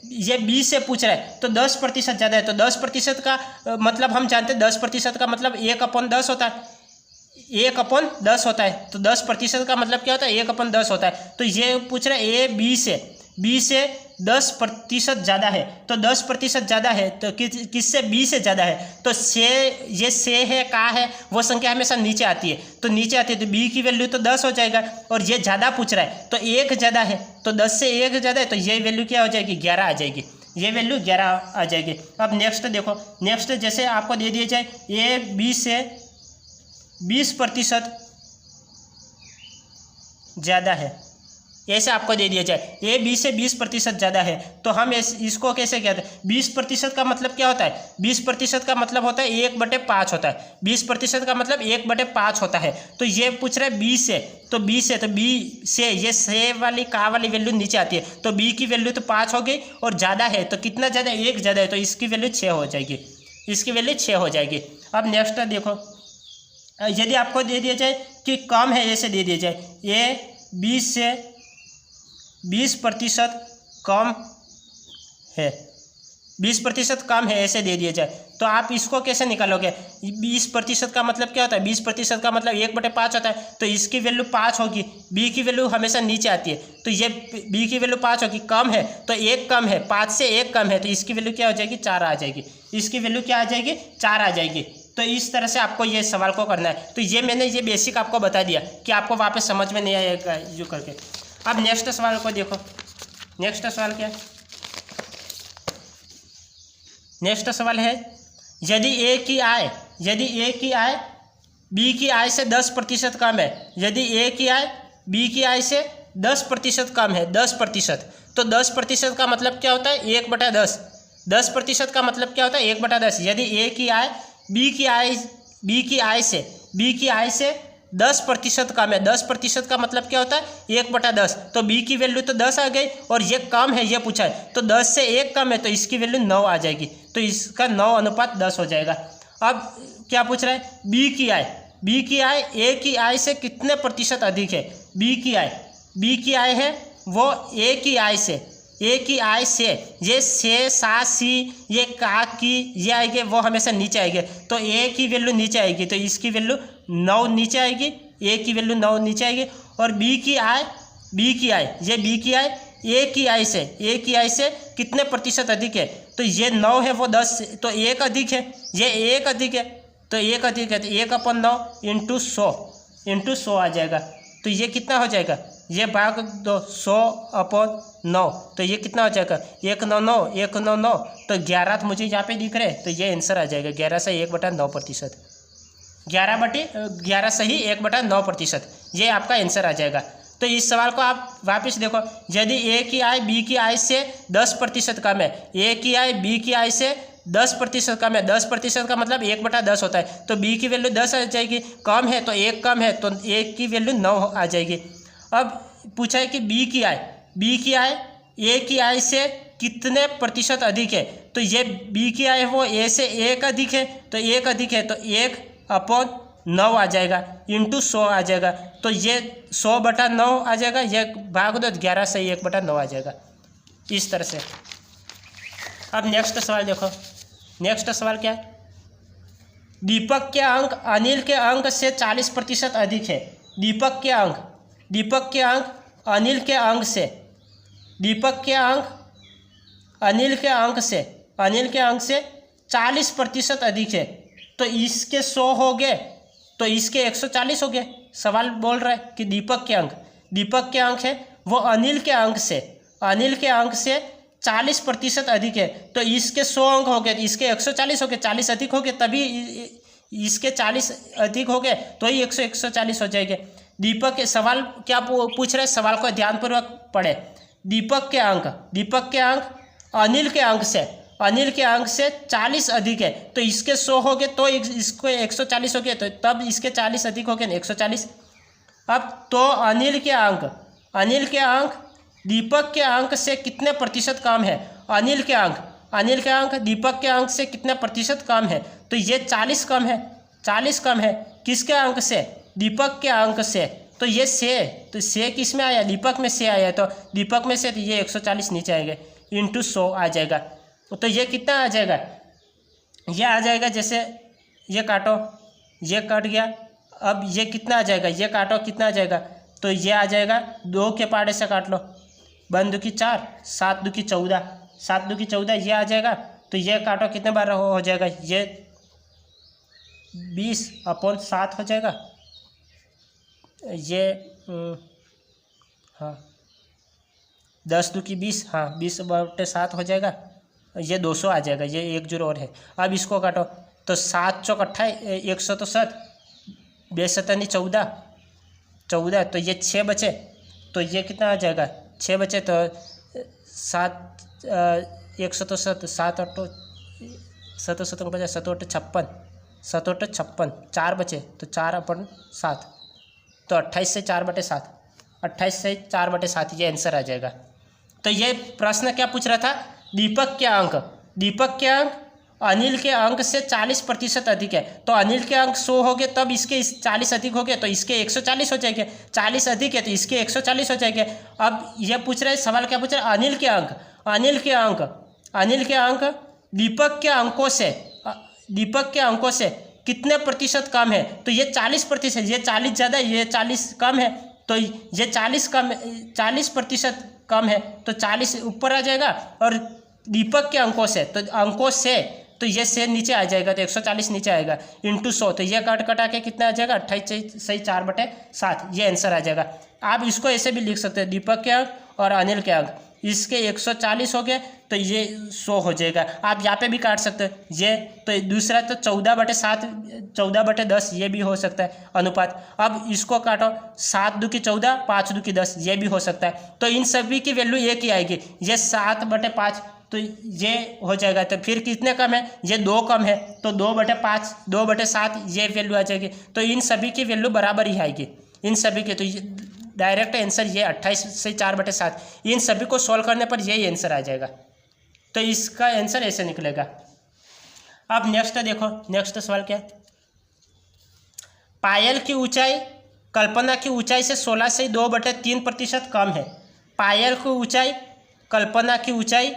[SPEAKER 1] ये बी से पूछ रहा है, तो 10% ज़्यादा है, तो 10% का मतलब हम जानते हैं 10% का मतलब 1/10 होता है, 1/10 होता है, तो 10% का मतलब क्या होता है, 1/10 होता है। तो ये पूछ रहा है ए बी से 10% ज़्यादा है, तो 10% ज़्यादा है, तो किससे, बी से ज़्यादा है, तो ये से है का है, वो संख्या हमेशा नीचे आती है, तो बी की वैल्यू तो 10 हो जाएगा, और ये ज़्यादा पूछ रहा है, तो 1 ज़्यादा है, तो 10 से 1 ज़्यादा है, तो ये वैल्यू क्या हो जाएगी, 11 आ जाएगी, ये वैल्यू 11 आ जाएगी। अब नेक्स्ट देखो, नेक्स्ट जैसे आपको दे दिया जाए ए बी से 20% ज़्यादा है, ऐसे आपको दे दिया जाए ए बी से 20% ज़्यादा है, तो हम इसको कैसे कहते हैं, 20% का मतलब क्या होता है, 20% का मतलब होता है 1/5 होता है, 20% का मतलब 1/5 होता है। तो ये पूछ रहा है बी से, तो बी से ये से वाली का वाली वैल्यू नीचे आती है, तो बी की वैल्यू तो 5 हो गई, और ज़्यादा है तो कितना ज़्यादा, 1 ज़्यादा है, तो इसकी वैल्यू 6 हो जाएगी, अब नेक्स्ट देखो, यदि आपको दे दिया जाए कि कम है, ऐसे दे दिया जाए ए बी से 20% कम है, 20% कम है, ऐसे दे दिया जाए, तो आप इसको कैसे निकालोगे, 20% का मतलब क्या होता है, 20% का मतलब 1/5 होता है, तो इसकी वैल्यू 5 होगी, बी की वैल्यू हमेशा नीचे आती है, तो ये बी की वैल्यू 5 होगी, कम है तो 1 कम है, 5 से 1 कम है, तो इसकी वैल्यू क्या हो जाएगी, 4 आ जाएगी, इसकी वैल्यू क्या आ जाएगी, 4 आ जाएगी। तो इस तरह से आपको ये सवाल को करना है। तो ये मैंने ये बेसिक आपको बता दिया कि आपको वापस समझ में नहीं आएगा जो करके। अब नेक्स्ट सवाल को देखो, नेक्स्ट सवाल क्या है, नेक्स्ट सवाल है यदि ए की आय बी की आय से 10% कम है, यदि ए की आय बी की आय से 10% कम है, 10%, तो 10% का मतलब क्या होता है, 1/10, 10% का मतलब क्या होता है, 1/10। यदि ए की आय बी की आय से 10% कम है, 10% का मतलब क्या होता है, 1/10, तो बी की वैल्यू तो 10 आ गई, और ये कम है, ये पूछा है, तो 10 से 1 कम है, तो इसकी वैल्यू 9 आ जाएगी, तो इसका 9:10 हो जाएगा। अब क्या पूछ रहा है, बी की आय ए की आय से कितने प्रतिशत अधिक है, बी की आय है वो ए की आय से ये से सा सी ये का की ये आएंगे, वो हमेशा नीचे आएंगे, तो ए की वैल्यू नीचे आएगी, तो इसकी वैल्यू 9 नीचे आएगी, ए की वैल्यू 9 नीचे आएगी, और बी की आय ए की आई से कितने प्रतिशत अधिक है, तो ये 9 है वो 10 तो 1 अधिक है, ये 1 अधिक है तो 1 अधिक है तो 1/9 इंटू 100 आ जाएगा। तो ये कितना हो जाएगा, ये भाग दो 100/9 तो ये कितना हो जाएगा 199 तो 11 मुझे यहाँ पे दिख रहे तो ये आंसर आ जाएगा 11 से 1/9%। 11 से ही 1/9% ये आपका आंसर आ जाएगा। तो इस सवाल को आप वापस देखो, यदि ए की आय बी की आय से 10% कम है, ए की आय बी की आय से 10% कम है, 10% का मतलब 1/10 होता है, तो बी की वैल्यू 10 आ जाएगी, कम है तो 1 कम है तो 1 की वैल्यू 9 आ जाएगी। अब पूछा है कि बी की आय ए की आय से कितने प्रतिशत अधिक है, तो ये बी की आय वो ए से 1 अधिक है तो 1 अधिक है तो 1/9 आ जाएगा इंटू 100 आ जाएगा, तो ये 100/9 आ जाएगा, ये भाग दो 11 से 1/9 आ जाएगा इस तरह से। अब नेक्स्ट सवाल देखो, नेक्स्ट सवाल क्या है, दीपक के अंक अनिल के अंक से 40% अधिक है। दीपक के अंक अनिल के अंक से, दीपक के अंक अनिल के अंक से 40% अधिक है, तो इसके 100 हो गए तो इसके 140 हो गए। सवाल बोल रहा है कि दीपक के अंक है वो अनिल के अंक से 40% अधिक है, तो इसके 100 अंक हो गए, इसके 140 हो गए, 40 अधिक हो गए तभी इसके 40 अधिक हो गए तो ही 140 हो जाएंगे। दीपक के सवाल क्या पूछ रहे, सवाल को ध्यानपूर्वक पढ़े। दीपक के अंक अनिल के अंक से 40 अधिक है, तो इसके 100 हो गए तो इसको 140 हो गए, तो तब इसके 40 अधिक हो गए 140। अब तो अनिल के अंक दीपक के अंक से कितने प्रतिशत कम है, अनिल के अंक दीपक के अंक से कितने प्रतिशत कम है, तो ये 40 कम है किसके अंक से, दीपक के अंक से, तो ये से किस में आया, दीपक में से आया, तो दीपक में से तो ये 140 नीचे आएंगे इंटू 100 आ जाएगा, तो ये कितना आ जाएगा, ये आ जाएगा जैसे ये काटो, ये कट गया, अब ये कितना आ जाएगा, ये काटो कितना आ जाएगा, तो ये आ जाएगा 2 के पाड़े से काट लो, 1 2 की 4, 7 2 की 14, 7 2 की 14 ये आ जाएगा, तो ये काटो कितने बार हो जाएगा, ये 20/7 हो जाएगा, ये हाँ 10 2 की 20, हाँ 20/7 हो जाएगा, ये 200 आ जाएगा, ये 1 0 और है। अब इसको काटो तो 7 चौक 28, 107, 2 14, तो ये 6 बचे, तो ये कितना आ जाएगा 6 बचे, तो 7 107 7 8 7 7 बचे 7 8 56, 7 8 56, 4 बचे तो 4/7, तो 28 से 4/7, 28 से 4/7 ये आंसर आ जाएगा। तो ये प्रश्न क्या पूछ रहा था, दीपक के अंक अनिल के अंक से 40% अधिक है, तो अनिल के अंक 100 हो गए तब इसके 40 अधिक हो गए तो इसके 140 हो जाएंगे, 40 अधिक है तो इसके 140 हो जाएंगे। अब ये पूछ रहे सवाल क्या पूछ रहे, अनिल के अंक दीपक के अंकों से कितने प्रतिशत कम है, तो ये 40%, ये 40 ज़्यादा है, ये 40 कम है, तो ये 40% कम है तो 40 ऊपर आ जाएगा, और दीपक के अंकों से तो ये से नीचे आ जाएगा तो 140 नीचे आएगा इंटू 100, तो ये कटा के कितना आ जाएगा 28 सही 4/7 ये आंसर आ जाएगा। आप इसको ऐसे भी लिख सकते हैं, दीपक के अंक और अनिल के अंक इसके 140 हो गए तो ये 100 हो जाएगा। आप यहाँ पे भी काट सकते हैं, ये तो दूसरा तो 14/7 14/10 ये भी हो सकता है अनुपात। अब इसको काटो 7 2 की 14, 5 2 की 10 ये भी हो सकता है, तो इन सभी की वैल्यू एक ही आएगी, ये 7/5 तो ये हो जाएगा। तो फिर कितने कम है, ये 2 कम है तो 2/5 2/7 ये वैल्यू आ जाएगी, तो इन सभी की वैल्यू बराबर ही आएगी इन सभी के, तो डायरेक्ट आंसर ये 28 से 4/7 इन सभी को सॉल्व करने पर यही आंसर आ जाएगा, तो इसका आंसर ऐसे निकलेगा। अब नेक्स्ट देखो, नेक्स्ट सवाल क्या है, पायल की ऊंचाई कल्पना की ऊंचाई से 16 से 2/3% कम है। पायल की ऊंचाई कल्पना की ऊंचाई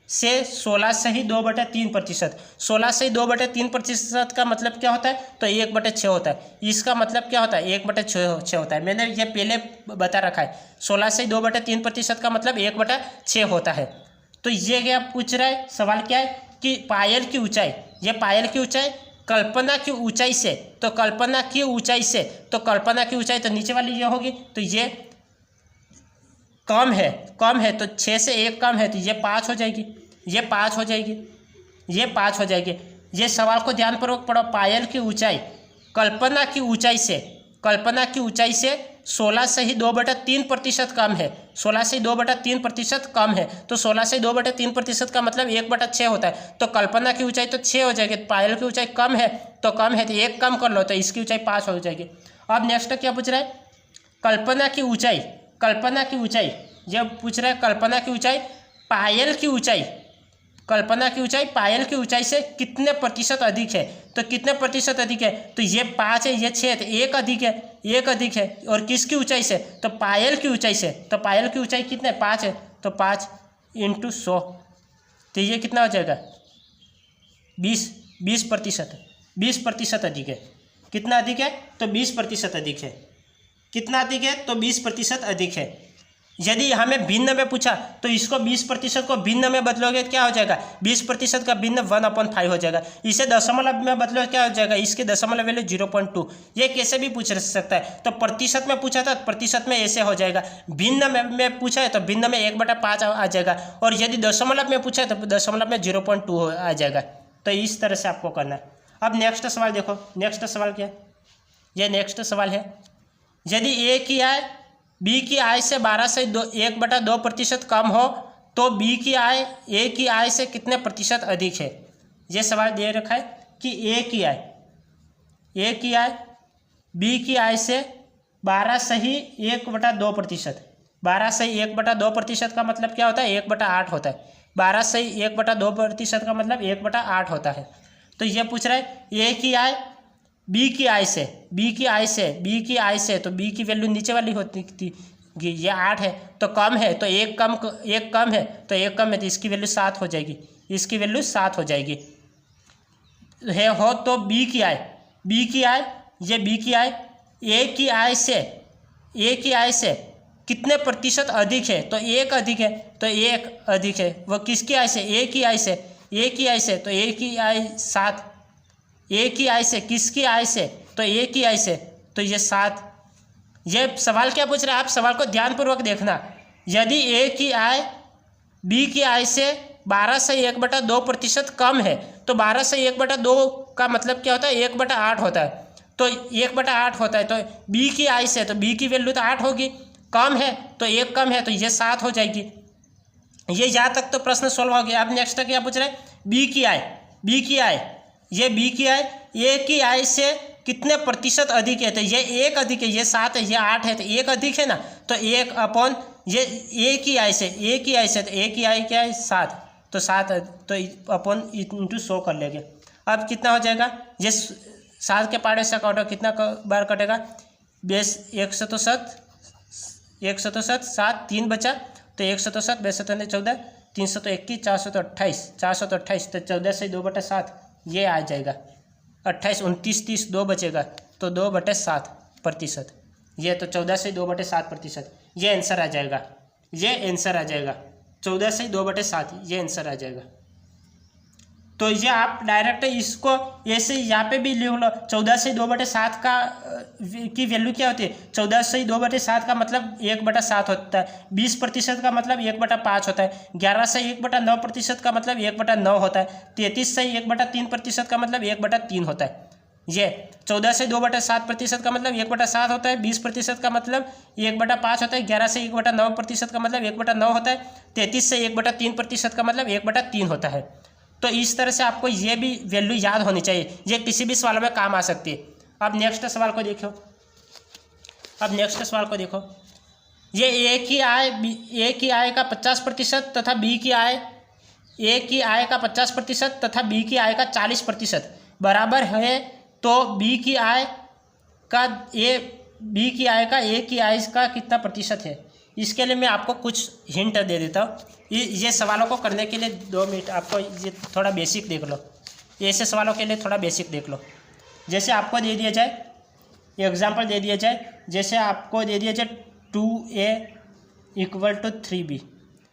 [SPEAKER 1] से 16 सही 2/3%। 16 सही 2/3% का मतलब क्या होता है? तो 1/6 होता है। इसका मतलब क्या होता है? 1/6 होता है। मैंने ये पहले बता रखा है। 16 सही 2/3% का मतलब 1/6 होता है। तो ये क्या पूछ रहा है? सवाल क्या है कि पायल की ऊंचाई, ये पायल की ऊंचाई कल्पना की ऊंचाई से, तो कल्पना की ऊंचाई से, तो कल्पना की ऊंचाई तो नीचे वाली ये होगी, तो ये कम है तो 6 से 1 कम है, तो ये 5 हो जाएगी, ये 5 हो जाएगी, ये 5 हो जाएगी। ये सवाल को ध्यानपूर्वक पढ़ो। पायल की ऊंचाई कल्पना की ऊंचाई से, कल्पना की ऊंचाई से 16 से ही 2/3% कम है। 16 से 2/3% कम है, तो 16 से 2/3% का मतलब 1/6 होता है। तो कल्पना की ऊंचाई तो 6 हो जाएगी। पायल की ऊंचाई कम है तो 1 कम कर लो, तो इसकी ऊंचाई 5 हो जाएगी। अब नेक्स्ट क्या पूछ रहा है? कल्पना की ऊंचाई, कल्पना की ऊंचाई, जब पूछ रहा है कल्पना की ऊंचाई पायल की ऊंचाई, कल्पना की ऊंचाई पायल की ऊंचाई से कितने प्रतिशत अधिक है? तो कितने प्रतिशत अधिक है? तो ये 5 है, ये 6 है, तो 1 अधिक है, 1 अधिक है। और किसकी ऊंचाई से? तो पायल की ऊंचाई से। तो पायल की ऊंचाई कितने? 5 है, तो 5 × 100, तो ये कितना हो जाएगा? 20% 20% अधिक है। कितना अधिक है? तो 20% अधिक है। कितना अधिक है? तो 20% अधिक है। यदि हमें भिन्न में पूछा तो इसको 20% को भिन्न में बदलोगे क्या हो जाएगा? 20% का भिन्न 1/5 हो जाएगा। इसे दशमलव में बदलो क्या हो जाएगा? इसके दशमलव वैल्यू 0.2। ये कैसे भी पूछ सकता है। तो प्रतिशत में पूछा था, प्रतिशत में ऐसे हो जाएगा। भिन्न में पूछा है तो भिन्न में 1/5 आ जाएगा। और यदि दशमलव में पूछा है तो दशमलव में 0.2 आ जाएगा। तो इस तरह से आपको करना है। अब नेक्स्ट सवाल देखो। नेक्स्ट सवाल क्या है? ये नेक्स्ट सवाल है, यदि ए की आय बी की आय से 12 से 1/2% कम हो तो बी की आय ए की आय से कितने प्रतिशत अधिक है? ये सवाल दे रखा है कि ए की आय बी की आय से 12 से ही 1/2%। 12 से 1/2% का मतलब क्या होता है? 1/8 होता है। 12 से 1/2% का मतलब 1/8 होता है। तो ये पूछ रहा है ए की आय बी की आय से, बी की आय से, तो बी की वैल्यू नीचे वाली होती थी, ये 8 है तो कम है, तो 1 कम है, तो 1 कम है, तो इसकी वैल्यू 7 हो जाएगी, इसकी वैल्यू 7 हो जाएगी है हो। तो बी की आय ये बी की आय ए की आय से कितने प्रतिशत अधिक है? तो 1 अधिक है, तो 1 अधिक है। वो किसकी आय से? ए की आय से, तो ए की आय 7, ए की आय से, किसकी आय से? तो ए की आय से, तो ये 7। ये सवाल क्या पूछ रहा है? आप सवाल को ध्यानपूर्वक देखना। यदि ए की आय बी की आय से 12 से 1/2% कम है, तो 12 से 1/2 का मतलब क्या होता है? 1/8 होता है। तो 1/8 होता है, तो बी की आय से, तो बी की वैल्यू तो 8 होगी, कम है तो 1 कम है, तो ये 7 हो जाएगी। ये यहाँ तक तो प्रश्न सोल्व हो गया। अब नेक्स्ट क्या पूछ रहा है? बी की आय ये बी की आय ए की आय से कितने प्रतिशत अधिक है? तो ये 1 अधिक है, ये 7 है, ये 8 है, तो 1 अधिक है ना, तो 1 अपॉन ये ए की आय से, तो ए की आय क्या है? 7, तो 7 तो अपॉन × 100 कर लेंगे। अब कितना हो जाएगा? ये 7 के पाड़े से काटो, कितना बार कटेगा? 107, 7 3 बचा, तो 107 62 14 321 428, तो 14 से 2/7 ये आ जाएगा। 28 29 30 2 बचेगा, तो 2/7%। ये तो 14 से 2/7%, ये आंसर आ जाएगा। 14 से 2/7 ये आंसर आ जाएगा। तो ये आप डायरेक्ट इसको ऐसे यहाँ पे भी लिख लो। 14 से 2/7 का की वैल्यू क्या होती है? 14 से 2/7 का मतलब 1/7 होता है। 20% का मतलब 1/5 होता है। 11 से 1/9% का मतलब 1/9 होता है। 33 से 1/3% का मतलब 1/3 होता है। ये 14 से 2/7% का मतलब 1/7 होता है। 20% का मतलब 1/5 होता है। 11 से 1/9% का मतलब 1/9 होता है। 33 से 1/3% का मतलब 1/3 होता है। तो इस तरह से आपको ये भी वैल्यू याद होनी चाहिए, ये किसी भी सवाल में काम आ सकती है। अब नेक्स्ट सवाल को देखो। ये ए की आय का 50% तथा बी की आय ए की आय का 50% तथा बी की आय का 40% बराबर है, तो बी की आय का ए की आय का कितना प्रतिशत है? इसके लिए मैं आपको कुछ हिंट दे देता हूँ। ये सवालों को करने के लिए 2 मिनट आपको ये थोड़ा बेसिक देख लो, ऐसे सवालों के लिए थोड़ा बेसिक देख लो। जैसे आपको दे दिया जाए, एग्जाम्पल दे दिया जाए, जैसे आपको दे दिया जाए 2a = 3b,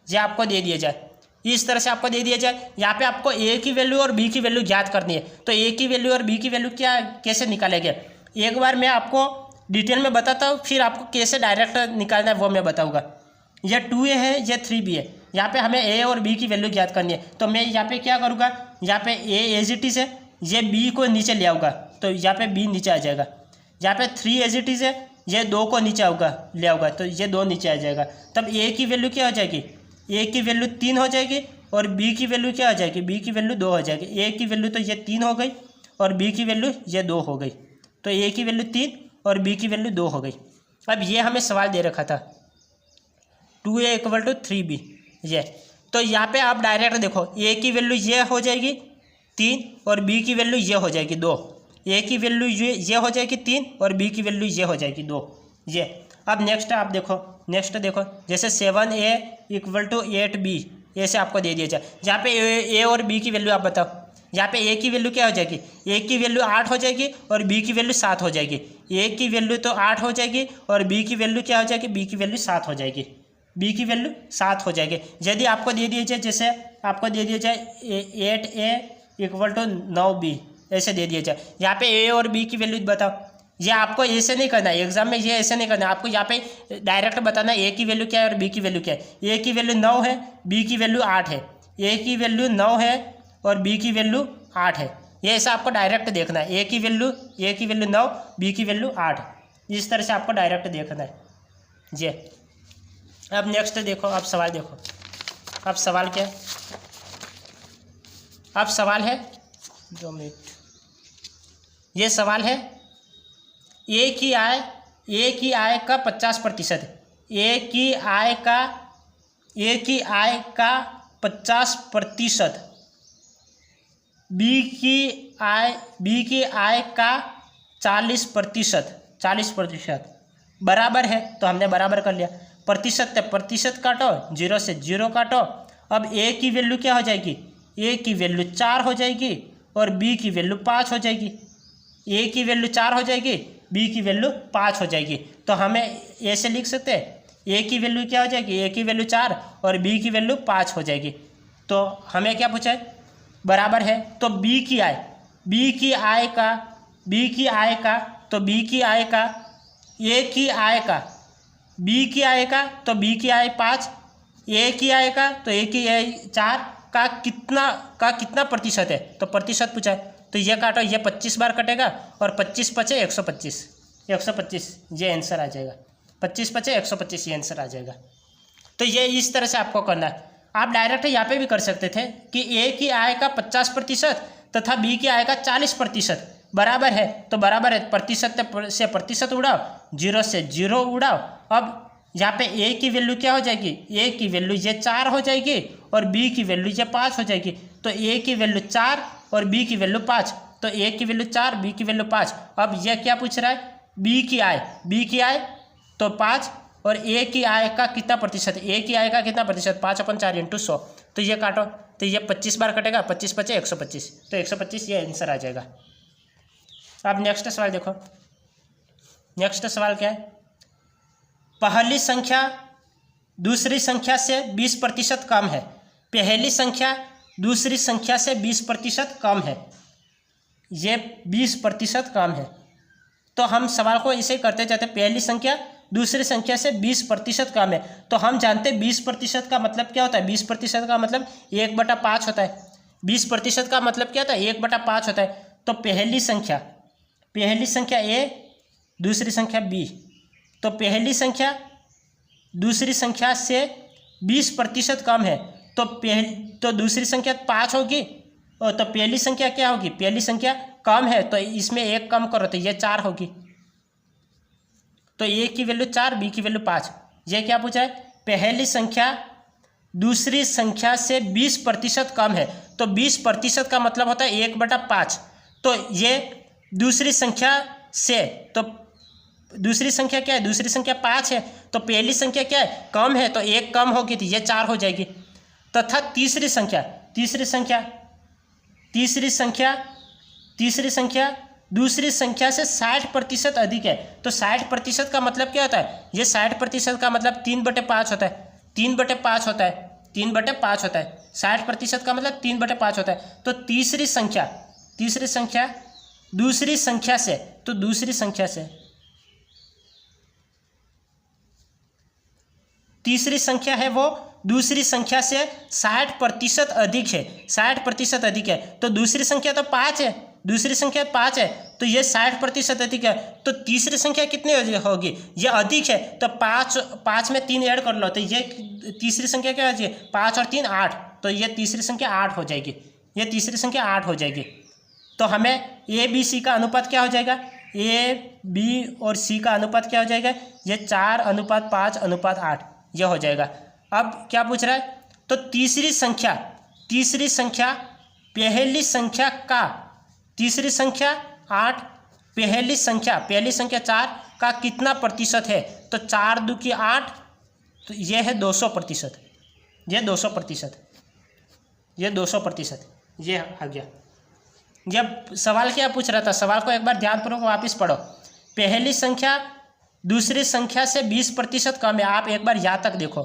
[SPEAKER 1] ये आपको दे दिया जाए, इस तरह से आपको दे दिया जाए। यहाँ पे आपको a की वैल्यू और b की वैल्यू ज्ञात करनी है, तो a की वैल्यू और b की वैल्यू क्या कैसे निकालेंगे, एक बार मैं आपको डिटेल में बताता हूँ, फिर आपको कैसे डायरेक्ट निकालना है वो मैं बताऊँगा। यह 2a है, यह 3b है, यहाँ पे हमें a और b की वैल्यू ज्ञात करनी है। तो मैं यहाँ पे क्या करूँगा, यहाँ पे a एज इट इज़ है, ये b को नीचे ले आऊँगा, तो यहाँ पे b नीचे आ जाएगा। यहाँ पे 3 एज इट इज़ है, ये 2 को नीचे ले आऊँगा, तो ये 2 नीचे आ जाएगा। तब a की वैल्यू क्या हो जाएगी, a की वैल्यू 3 हो जाएगी, और b की वैल्यू क्या हो जाएगी, b की वैल्यू 2 हो जाएगी। a की वैल्यू तो ये 3 हो गई, और b की वैल्यू ये 2 हो गई, तो a की वैल्यू 3 और b की वैल्यू 2 हो गई। अब ये हमें सवाल दे रखा था 2a = 3b, ये तो यहाँ पे आप डायरेक्ट देखो, a की वैल्यू ये हो जाएगी 3 और b की वैल्यू ये हो जाएगी 2, a की वैल्यू ये हो जाएगी 3 और b की वैल्यू ये हो जाएगी 2, ये। अब नेक्स्ट आप देखो, नेक्स्ट देखो, जैसे 7a = 8b, ऐसे आपको दे दिया जाए। यहाँ पे a और b की वैल्यू आप बताओ, यहाँ पे a की वैल्यू क्या हो जाएगी, a की वैल्यू 8 हो जाएगी और b की वैल्यू 7 हो जाएगी। a की वैल्यू तो 8 हो जाएगी और b की वैल्यू क्या हो जाएगी, b की वैल्यू 7 हो जाएगी, b की वैल्यू 7 हो जाएगी। यदि आपको दे दिया जाए, जैसे आपको दे दिया जाए 8a = 9b, ऐसे दे दिया जाए, यहाँ पे a और b की वैल्यू बताओ। ये आपको ऐसे नहीं करना है एग्जाम में, ये ऐसे नहीं करना है, आपको यहाँ पे डायरेक्ट बताना है a की वैल्यू क्या है और b की वैल्यू क्या है। a की वैल्यू 9 है, b की वैल्यू 8 है, a की वैल्यू 9 है और b की वैल्यू 8 है, ये ऐसा आपको डायरेक्ट देखना है। a की वैल्यू 9, b की वैल्यू 8, इस तरह से आपको डायरेक्ट देखना है जी। अब नेक्स्ट देखो, अब सवाल देखो, अब सवाल क्या है, अब सवाल है 2 मिनट, ये सवाल है ए की आय का 50%, ए की आय का 50%, बी की आय का 40% बराबर है, तो हमने बराबर कर लिया। प्रतिशत काटो, 0 से 0 काटो। अब ए की वैल्यू क्या हो जाएगी, ए की वैल्यू 4 हो जाएगी और बी की वैल्यू 5 हो जाएगी। ए की वैल्यू 4 हो जाएगी, बी की वैल्यू 5 हो जाएगी, तो हमें ऐसे लिख सकते हैं, ए की वैल्यू क्या हो जाएगी, ए की वैल्यू 4 और बी की वैल्यू 5 हो जाएगी। तो हमें क्या पूछा है, बराबर है, तो बी की आय का ए की आय का, बी की आय का तो बी की आय 5, ए की आय का तो ए की आय 4 का कितना प्रतिशत है, तो प्रतिशत पूछा है। तो ये काटो, ये 25 बार कटेगा और 25 पचे 125, ये आंसर आ जाएगा। 25 पचे 125, ये आंसर आ जाएगा। तो ये इस तरह से आपको करना है। आप डायरेक्ट यहाँ पे भी कर सकते थे कि ए की आय का 50% तथा बी की आय का 40% बराबर है, तो बराबर है, प्रतिशत से प्रतिशत उड़ाओ, 0 से 0 उड़ाओ। अब यहाँ पे ए की वैल्यू क्या हो जाएगी, ए की वैल्यू ये 4 हो जाएगी और बी की वैल्यू ये 5 हो जाएगी। तो ए की वैल्यू 4 और बी की वैल्यू 5, तो ए की वैल्यू 4, बी की वैल्यू 5। अब यह क्या पूछ रहा है, बी की आय तो 5 और ए की आय का कितना प्रतिशत, ए की आय का कितना प्रतिशत, 5/4 × 100। तो ये काटो, तो ये 25 बार कटेगा, 25 पचे 125, तो 125 ये आंसर आ जाएगा। अब नेक्स्ट सवाल देखो, नेक्स्ट सवाल क्या है, पहली संख्या दूसरी संख्या से 20% कम है। पहली संख्या दूसरी संख्या से 20% कम है, ये 20% कम है। तो हम सवाल को इसे करते जाते, पहली संख्या दूसरी संख्या से 20% कम है, तो हम जानते हैं 20% का मतलब क्या होता है, 20% का मतलब 1/5 होता है। 20% का मतलब क्या होता है, 1/5 होता है। तो पहली संख्या ए, दूसरी संख्या बी, तो पहली संख्या दूसरी संख्या से 20% कम है, तो दूसरी संख्या 5 होगी, और तो पहली संख्या क्या होगी, पहली संख्या कम है, तो इसमें 1 कम करो तो ये 4 होगी। तो ए की वैल्यू 4, बी की वैल्यू 5। ये क्या पूछा है, पहली संख्या दूसरी संख्या से 20% कम है, तो 20% का मतलब होता है 1/5। तो ये दूसरी संख्या से, तो दूसरी संख्या क्या है, दूसरी संख्या 5 है, तो पहली संख्या क्या है, कम है, तो 1 कम होगी तो ये 4 हो जाएगी। तथा तीसरी संख्या दूसरी संख्या से 60% अधिक है। तो 60% का मतलब क्या होता है? ये 60% का मतलब 3/5 होता है। 3/5 होता है। 3/5 होता है। 60% का मतलब 3/5 होता है। तो तीसरी संख्या दूसरी संख्या से, तो दूसरी संख्या से तीसरी संख्या है वो दूसरी संख्या से 60% अधिक है। 60% अधिक है। तो दूसरी संख्या तो 5 है, दूसरी संख्या 5 है, तो ये 60% अधिक है। तो तीसरी संख्या कितनी होगी? ये अधिक है, तो 5 में 3 ऐड कर लो, तो ये तीसरी संख्या क्या हो जाएगी? 5 और 3 8, तो ये तीसरी संख्या 8 हो जाएगी। ये तीसरी संख्या 8 हो जाएगी। तो हमें ए बी सी का अनुपात क्या हो जाएगा? ए बी और सी का अनुपात क्या हो जाएगा? ये 4:5:8 यह हो जाएगा। अब क्या पूछ रहा है? तो तीसरी संख्या पहली संख्या का, तीसरी संख्या 8, पहली संख्या 4 का कितना प्रतिशत है? तो 4 2 की 8, तो यह है 200%। ये 200%, ये 200%, ये आ गया। जब सवाल क्या पूछ रहा था, सवाल को एक बार ध्यानपूर्वक वापस पढ़ो। पहली संख्या दूसरी संख्या से 20% कम है। आप एक बार यहाँ तक देखो,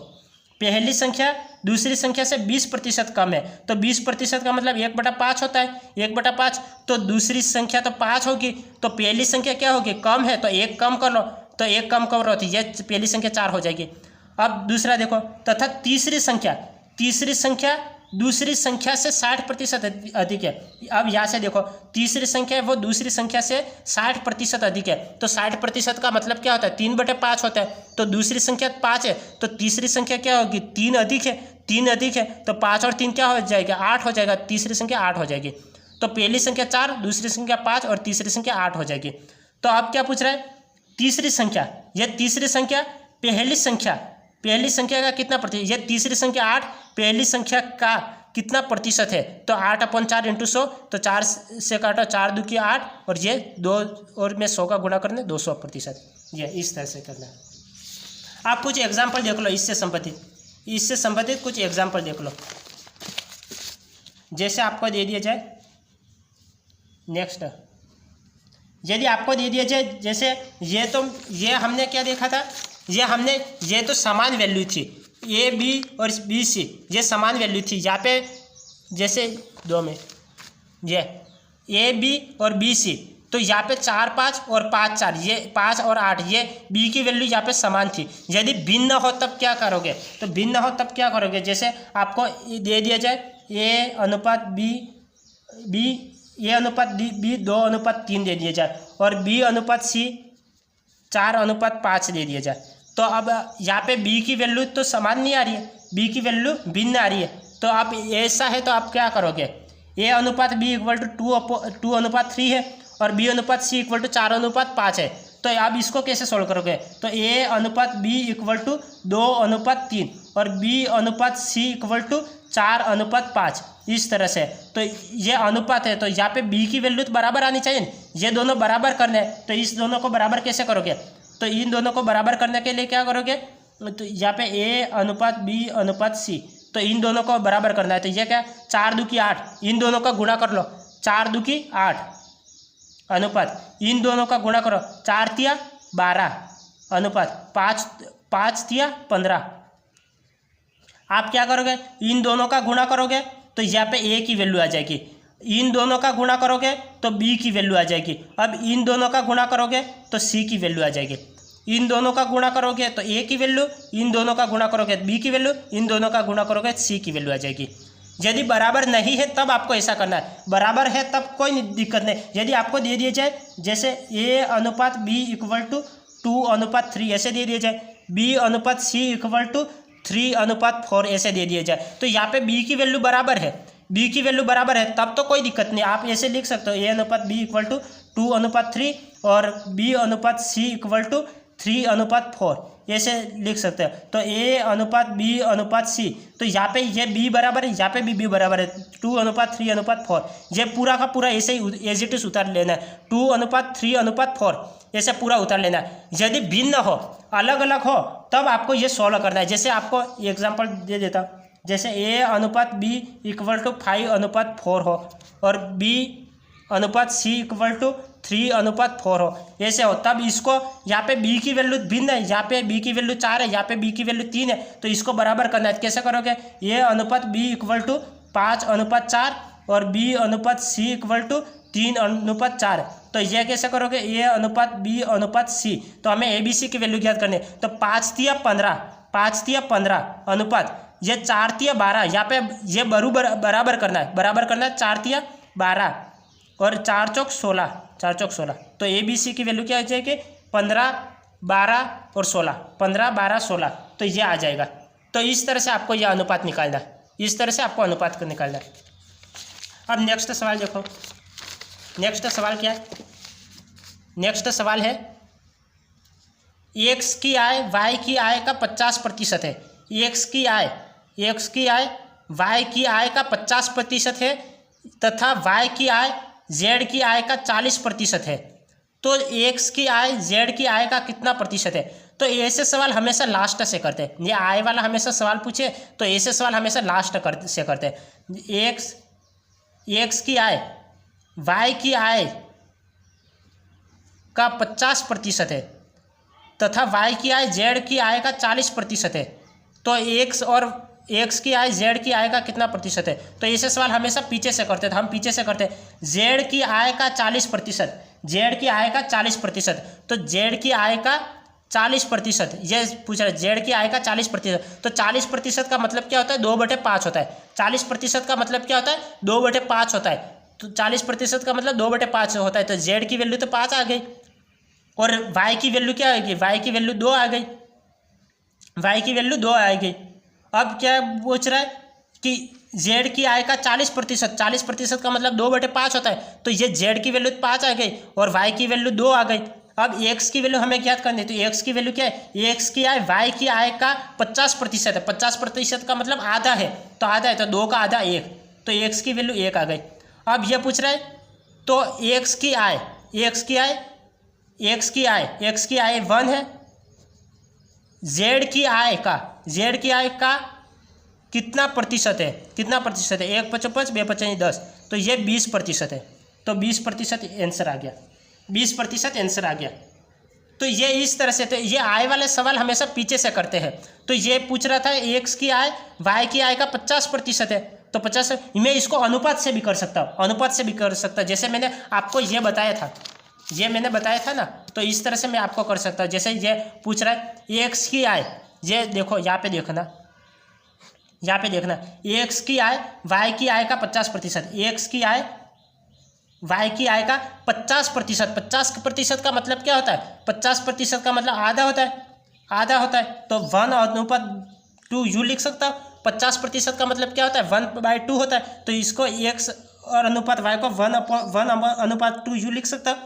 [SPEAKER 1] पहली संख्या दूसरी संख्या से 20% कम है। तो 20% का मतलब 1/5 होता है। 1/5, तो दूसरी संख्या तो 5 होगी, तो पहली संख्या क्या होगी? कम है, तो 1 कम कर लो, तो 1 कम करो, तो ये पहली संख्या 4 हो जाएगी। अब दूसरा देखो, तथा तीसरी संख्या दूसरी संख्या से 60% अधिक है। अब यहाँ से देखो, तीसरी संख्या है वो दूसरी संख्या से 60% अधिक है। तो 60% का मतलब क्या होता है? 3/5 होता है। तो दूसरी संख्या 5 है, तो तीसरी संख्या क्या होगी? 3 अधिक है। 3 अधिक है, तो 5 और 3 क्या हो जाएगा? 8 हो जाएगा। तीसरी संख्या 8 हो जाएगी। तो पहली संख्या 4, दूसरी संख्या 5 और तीसरी संख्या 8 हो जाएगी। तो अब क्या पूछ रहा है? तीसरी संख्या, यह तीसरी संख्या पहली संख्या का कितना प्रतिशत? यह तीसरी संख्या 8 पहली संख्या का कितना प्रतिशत है? तो 8/4 × 100, तो 4 से काटो, 4 2 की 8, और ये 2 और में 100 का गुणा करना 200%। ये इस तरह से करना है। आप कुछ एग्जाम्पल देख लो इससे संबंधित कुछ एग्जाम्पल देख लो। जैसे आपको दे दिया जाए, नेक्स्ट यदि आपको दे दिया जाए, जैसे ये हमने क्या देखा था? ये तो समान वैल्यू थी, ए बी और बी सी, ये समान वैल्यू थी। यहाँ पे जैसे 2 में ये ए बी और बी सी, तो यहाँ पे 4 5 और 5 4, ये 5 और 8, ये बी की वैल्यू यहाँ पे समान थी। यदि भिन्न हो तब क्या करोगे? तो भिन्न हो तब क्या करोगे? जैसे आपको दे दिया जाए ए अनुपात बी 2:3 दे दिया जाए, और बी अनुपात सी 4:5 दे दिया जाए। तो अब यहाँ पे b की वैल्यू तो समान नहीं आ रही है, b की वैल्यू भिन्न आ रही है। तो आप ऐसा है तो आप क्या करोगे? a अनुपात b = 2:3 है, और b अनुपात c = 4:5 है। तो आप इसको कैसे सोल्व करोगे? तो a अनुपात b = 2:3 और b अनुपात c = 4:5, इस तरह से। तो ये अनुपात है, तो यहाँ पे b की वैल्यू तो बराबर आनी चाहिए। ये दोनों बराबर करने हैं, तो इस दोनों को बराबर कैसे करोगे? तो इन दोनों को बराबर करने के लिए क्या करोगे? तो यहाँ पे a अनुपात b अनुपात c, तो इन दोनों को बराबर करना है। तो ये क्या? 4 2 की 8, इन दोनों का गुणा कर लो, 4 2 की 8 अनुपात, इन दोनों का गुणा करो, 4 तिया 12 अनुपात 5 तिया 15। आप क्या करोगे? इन दोनों का गुणा करोगे तो यहाँ पे a की वैल्यू आ जाएगी, इन दोनों का गुणा करोगे तो b की वैल्यू आ जाएगी। अब इन दोनों का गुणा करोगे तो c की वैल्यू आ जाएगी। इन दोनों का गुणा करोगे तो a की वैल्यू, इन दोनों का गुणा करोगे b की वैल्यू, इन दोनों का गुणा करोगे c की वैल्यू आ जाएगी। यदि बराबर नहीं है तब आपको ऐसा करना है, बराबर है तब कोई दिक्कत नहीं। यदि आपको दे दिया जाए जैसे a अनुपात b = 2:3 ऐसे दे दिया जाए, b अनुपात c = 3:4 ऐसे दे दिया जाए, तो यहाँ पे b की वैल्यू बराबर है, b की वैल्यू बराबर है, तब तो कोई दिक्कत नहीं। आप ऐसे लिख सकते हो a अनुपात b = 2:3 और b अनुपात c = 3:4 ऐसे लिख सकते हैं। तो a अनुपात b अनुपात c, तो यहाँ पे ये b बराबर है, यहाँ पे भी b बराबर है, 2:3:4। ये पूरा का पूरा ऐसे ही एज इट इज उतार लेना है, 2:3:4 ऐसे पूरा उतार लेना है। यदि भिन्न हो, अलग अलग हो, तब आपको ये सॉल्व करना है। जैसे आपको एग्जाम्पल दे देता, जैसे ए अनुपात बी इक्वल टू 5:4 हो और बी अनुपात सी इक्वल टू 3:4 हो, ऐसे हो, तब इसको यहाँ पे बी की वैल्यू भिन्न है, यहाँ पे बी की वैल्यू 4 है, यहाँ पे बी की वैल्यू 3 है, तो इसको बराबर करना है। कैसे करोगे? ए अनुपात बी इक्वल टू 5:4 और बी अनुपात सी इक्वल टू 3:4, तो यह कैसे करोगे? ए अनुपात बी अनुपात सी, तो हमें ए बी सी की वैल्यू ज्ञात करनी है। तो 5:15 अनुपात ये 4:12, यहाँ पे ये बराबर करना है, 4:12 और 4 चौक 16, तो ए बी सी की वैल्यू क्या हो जाएगी? 15, 12 और 16, 15, 12, 16, तो ये आ जाएगा। तो इस तरह से आपको यह अनुपात निकालना है, इस तरह से आपको अनुपात को निकालना है। अब नेक्स्ट सवाल देखो, नेक्स्ट सवाल क्या है? नेक्स्ट सवाल है एक्स की आय वाई की आय का 50% है। एक्स की आय वाई की आय का 50% है तथा वाई की आय जेड की आय का 40% है, तो एक्स की आय जेड की आय का कितना प्रतिशत है? तो ऐसे सवाल हमेशा लास्ट से करते हैं। ये आय वाला हमेशा सवाल पूछे तो ऐसे सवाल हमेशा लास्ट से करते हैं। एक्स की आय वाई की आय का 50% है तथा वाई की आय जेड की आय का 40% है, तो एक्स की आय जेड की आय का कितना प्रतिशत है? तो ऐसे सवाल हमेशा पीछे से करते थे, हम पीछे से करते हैं। जेड की आय का 40%, जेड की आय का 40%, तो जेड की आय का 40%, ये पूछ रहा है जेड की आय का 40%, तो 40% का मतलब क्या होता है? 2/5 होता है। 40% का मतलब क्या होता है? 2/5 होता है, तो 40% का मतलब 2/5 होता है, तो जेड की वैल्यू तो 5 आ गई और वाई की वैल्यू क्या आएगी? वाई की वैल्यू 2 आ गई, वाई की वैल्यू 2 आएगी। अब क्या पूछ रहा है कि जेड की आय का 40% का मतलब 2/5 होता है, तो ये जेड की वैल्यू 5 आ गई और वाई की वैल्यू 2 आ गई। अब एक्स की वैल्यू हमें ज्ञात करनी है, तो एक्स की वैल्यू क्या है? एक्स की आय वाई की आय का 50% है, 50% का मतलब आधा है, तो आधा है तो 2 का आधा 1, तो एक्स की वैल्यू 1 आ गई। अब यह पूछ रहा है तो एक्स की आय 1 है, जेड की आय का कितना प्रतिशत है? 1 × 5 2 × 10, तो ये 20% है, तो 20% आंसर आ गया, 20% आंसर आ गया। तो ये इस तरह से, तो ये आय वाले सवाल हमेशा पीछे से करते हैं। तो ये पूछ रहा था एक्स की आय वाई की आय का 50% है, तो 50, मैं इसको अनुपात से भी कर सकता हूँ, जैसे मैंने आपको ये बताया था, ना, तो इस तरह से मैं आपको कर सकता हूँ। जैसे ये पूछ रहा है एक्स की आय, ये देखो यहाँ पे देखना, एक्स की आय वाई की आय का 50%, एक्स की आय वाई की आय का 50%, 50% का मतलब क्या होता है? 50% का मतलब आधा होता है, तो 1/2 यू लिख सकता हूँ। 50% का मतलब क्या होता है? 1/2 होता है, तो इसको एक्स और अनुपात वाई को 1/2 यू लिख सकता हूँ।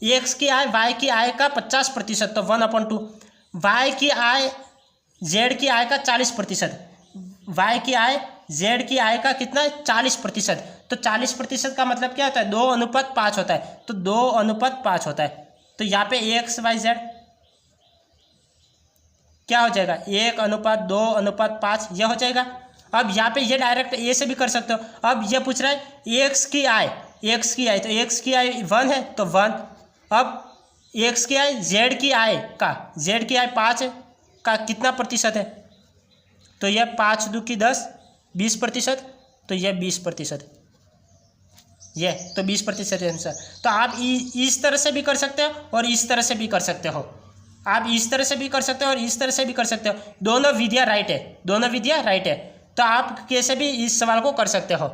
[SPEAKER 1] एक्स की आय वाई की आय का 50%, तो 1/2, वाई की आय जेड की आय का 40%, वाई की आय जेड की आय का कितना है? 40%, तो 40% का मतलब क्या होता है? 2:5 होता है, तो 2:5 होता है, तो यहाँ पे एक्स वाई जेड क्या हो जाएगा? 1:2:5 यह हो जाएगा। अब यहाँ पे ये डायरेक्ट ए से भी कर सकते हो। अब ये पूछ रहा है एक्स की आय, तो एक्स की आय 1 है, तो 1। अब एक्स की आय जेड की आय 5 का कितना प्रतिशत है? तो यह 5 × 2 = 10, 20%, तो यह 20%, ये तो 20% आंसर। तो आप इस तरह से भी कर सकते हो और इस तरह से भी कर सकते हो, आप इस तरह से भी कर सकते हो और इस तरह से भी कर सकते हो। दोनों विधियाँ राइट है, तो आप कैसे भी इस सवाल को कर सकते हो।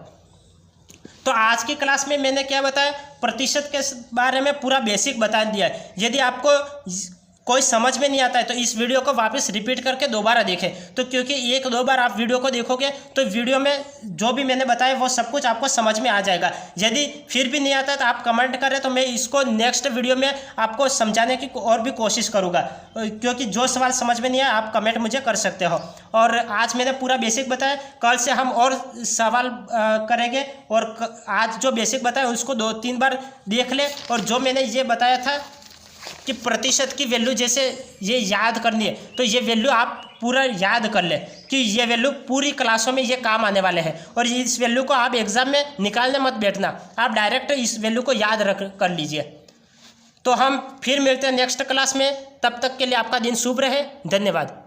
[SPEAKER 1] तो आज की क्लास में मैंने क्या बताया? प्रतिशत के बारे में पूरा बेसिक बता दिया है। यदि आपको कोई समझ में नहीं आता है तो इस वीडियो को वापस रिपीट करके दोबारा देखें, तो क्योंकि 1-2 बार आप वीडियो को देखोगे तो वीडियो में जो भी मैंने बताया वो सब कुछ आपको समझ में आ जाएगा। यदि फिर भी नहीं आता है तो आप कमेंट करें, तो मैं इसको नेक्स्ट वीडियो में आपको समझाने की और भी कोशिश करूँगा, क्योंकि जो सवाल समझ में नहीं आया आप कमेंट मुझे कर सकते हो। और आज मैंने पूरा बेसिक बताया, कल से हम और सवाल करेंगे, और आज जो बेसिक बताया उसको 2-3 बार देख ले, और जो मैंने ये बताया था कि प्रतिशत की वैल्यू जैसे ये याद करनी है, तो ये वैल्यू आप पूरा याद कर ले कि ये वैल्यू पूरी क्लासों में ये काम आने वाले हैं, और इस वैल्यू को आप एग्जाम में निकालने मत बैठना, आप डायरेक्ट इस वैल्यू को याद रख कर लीजिए। तो हम फिर मिलते हैं नेक्स्ट क्लास में, तब तक के लिए आपका दिन शुभ रहे, धन्यवाद।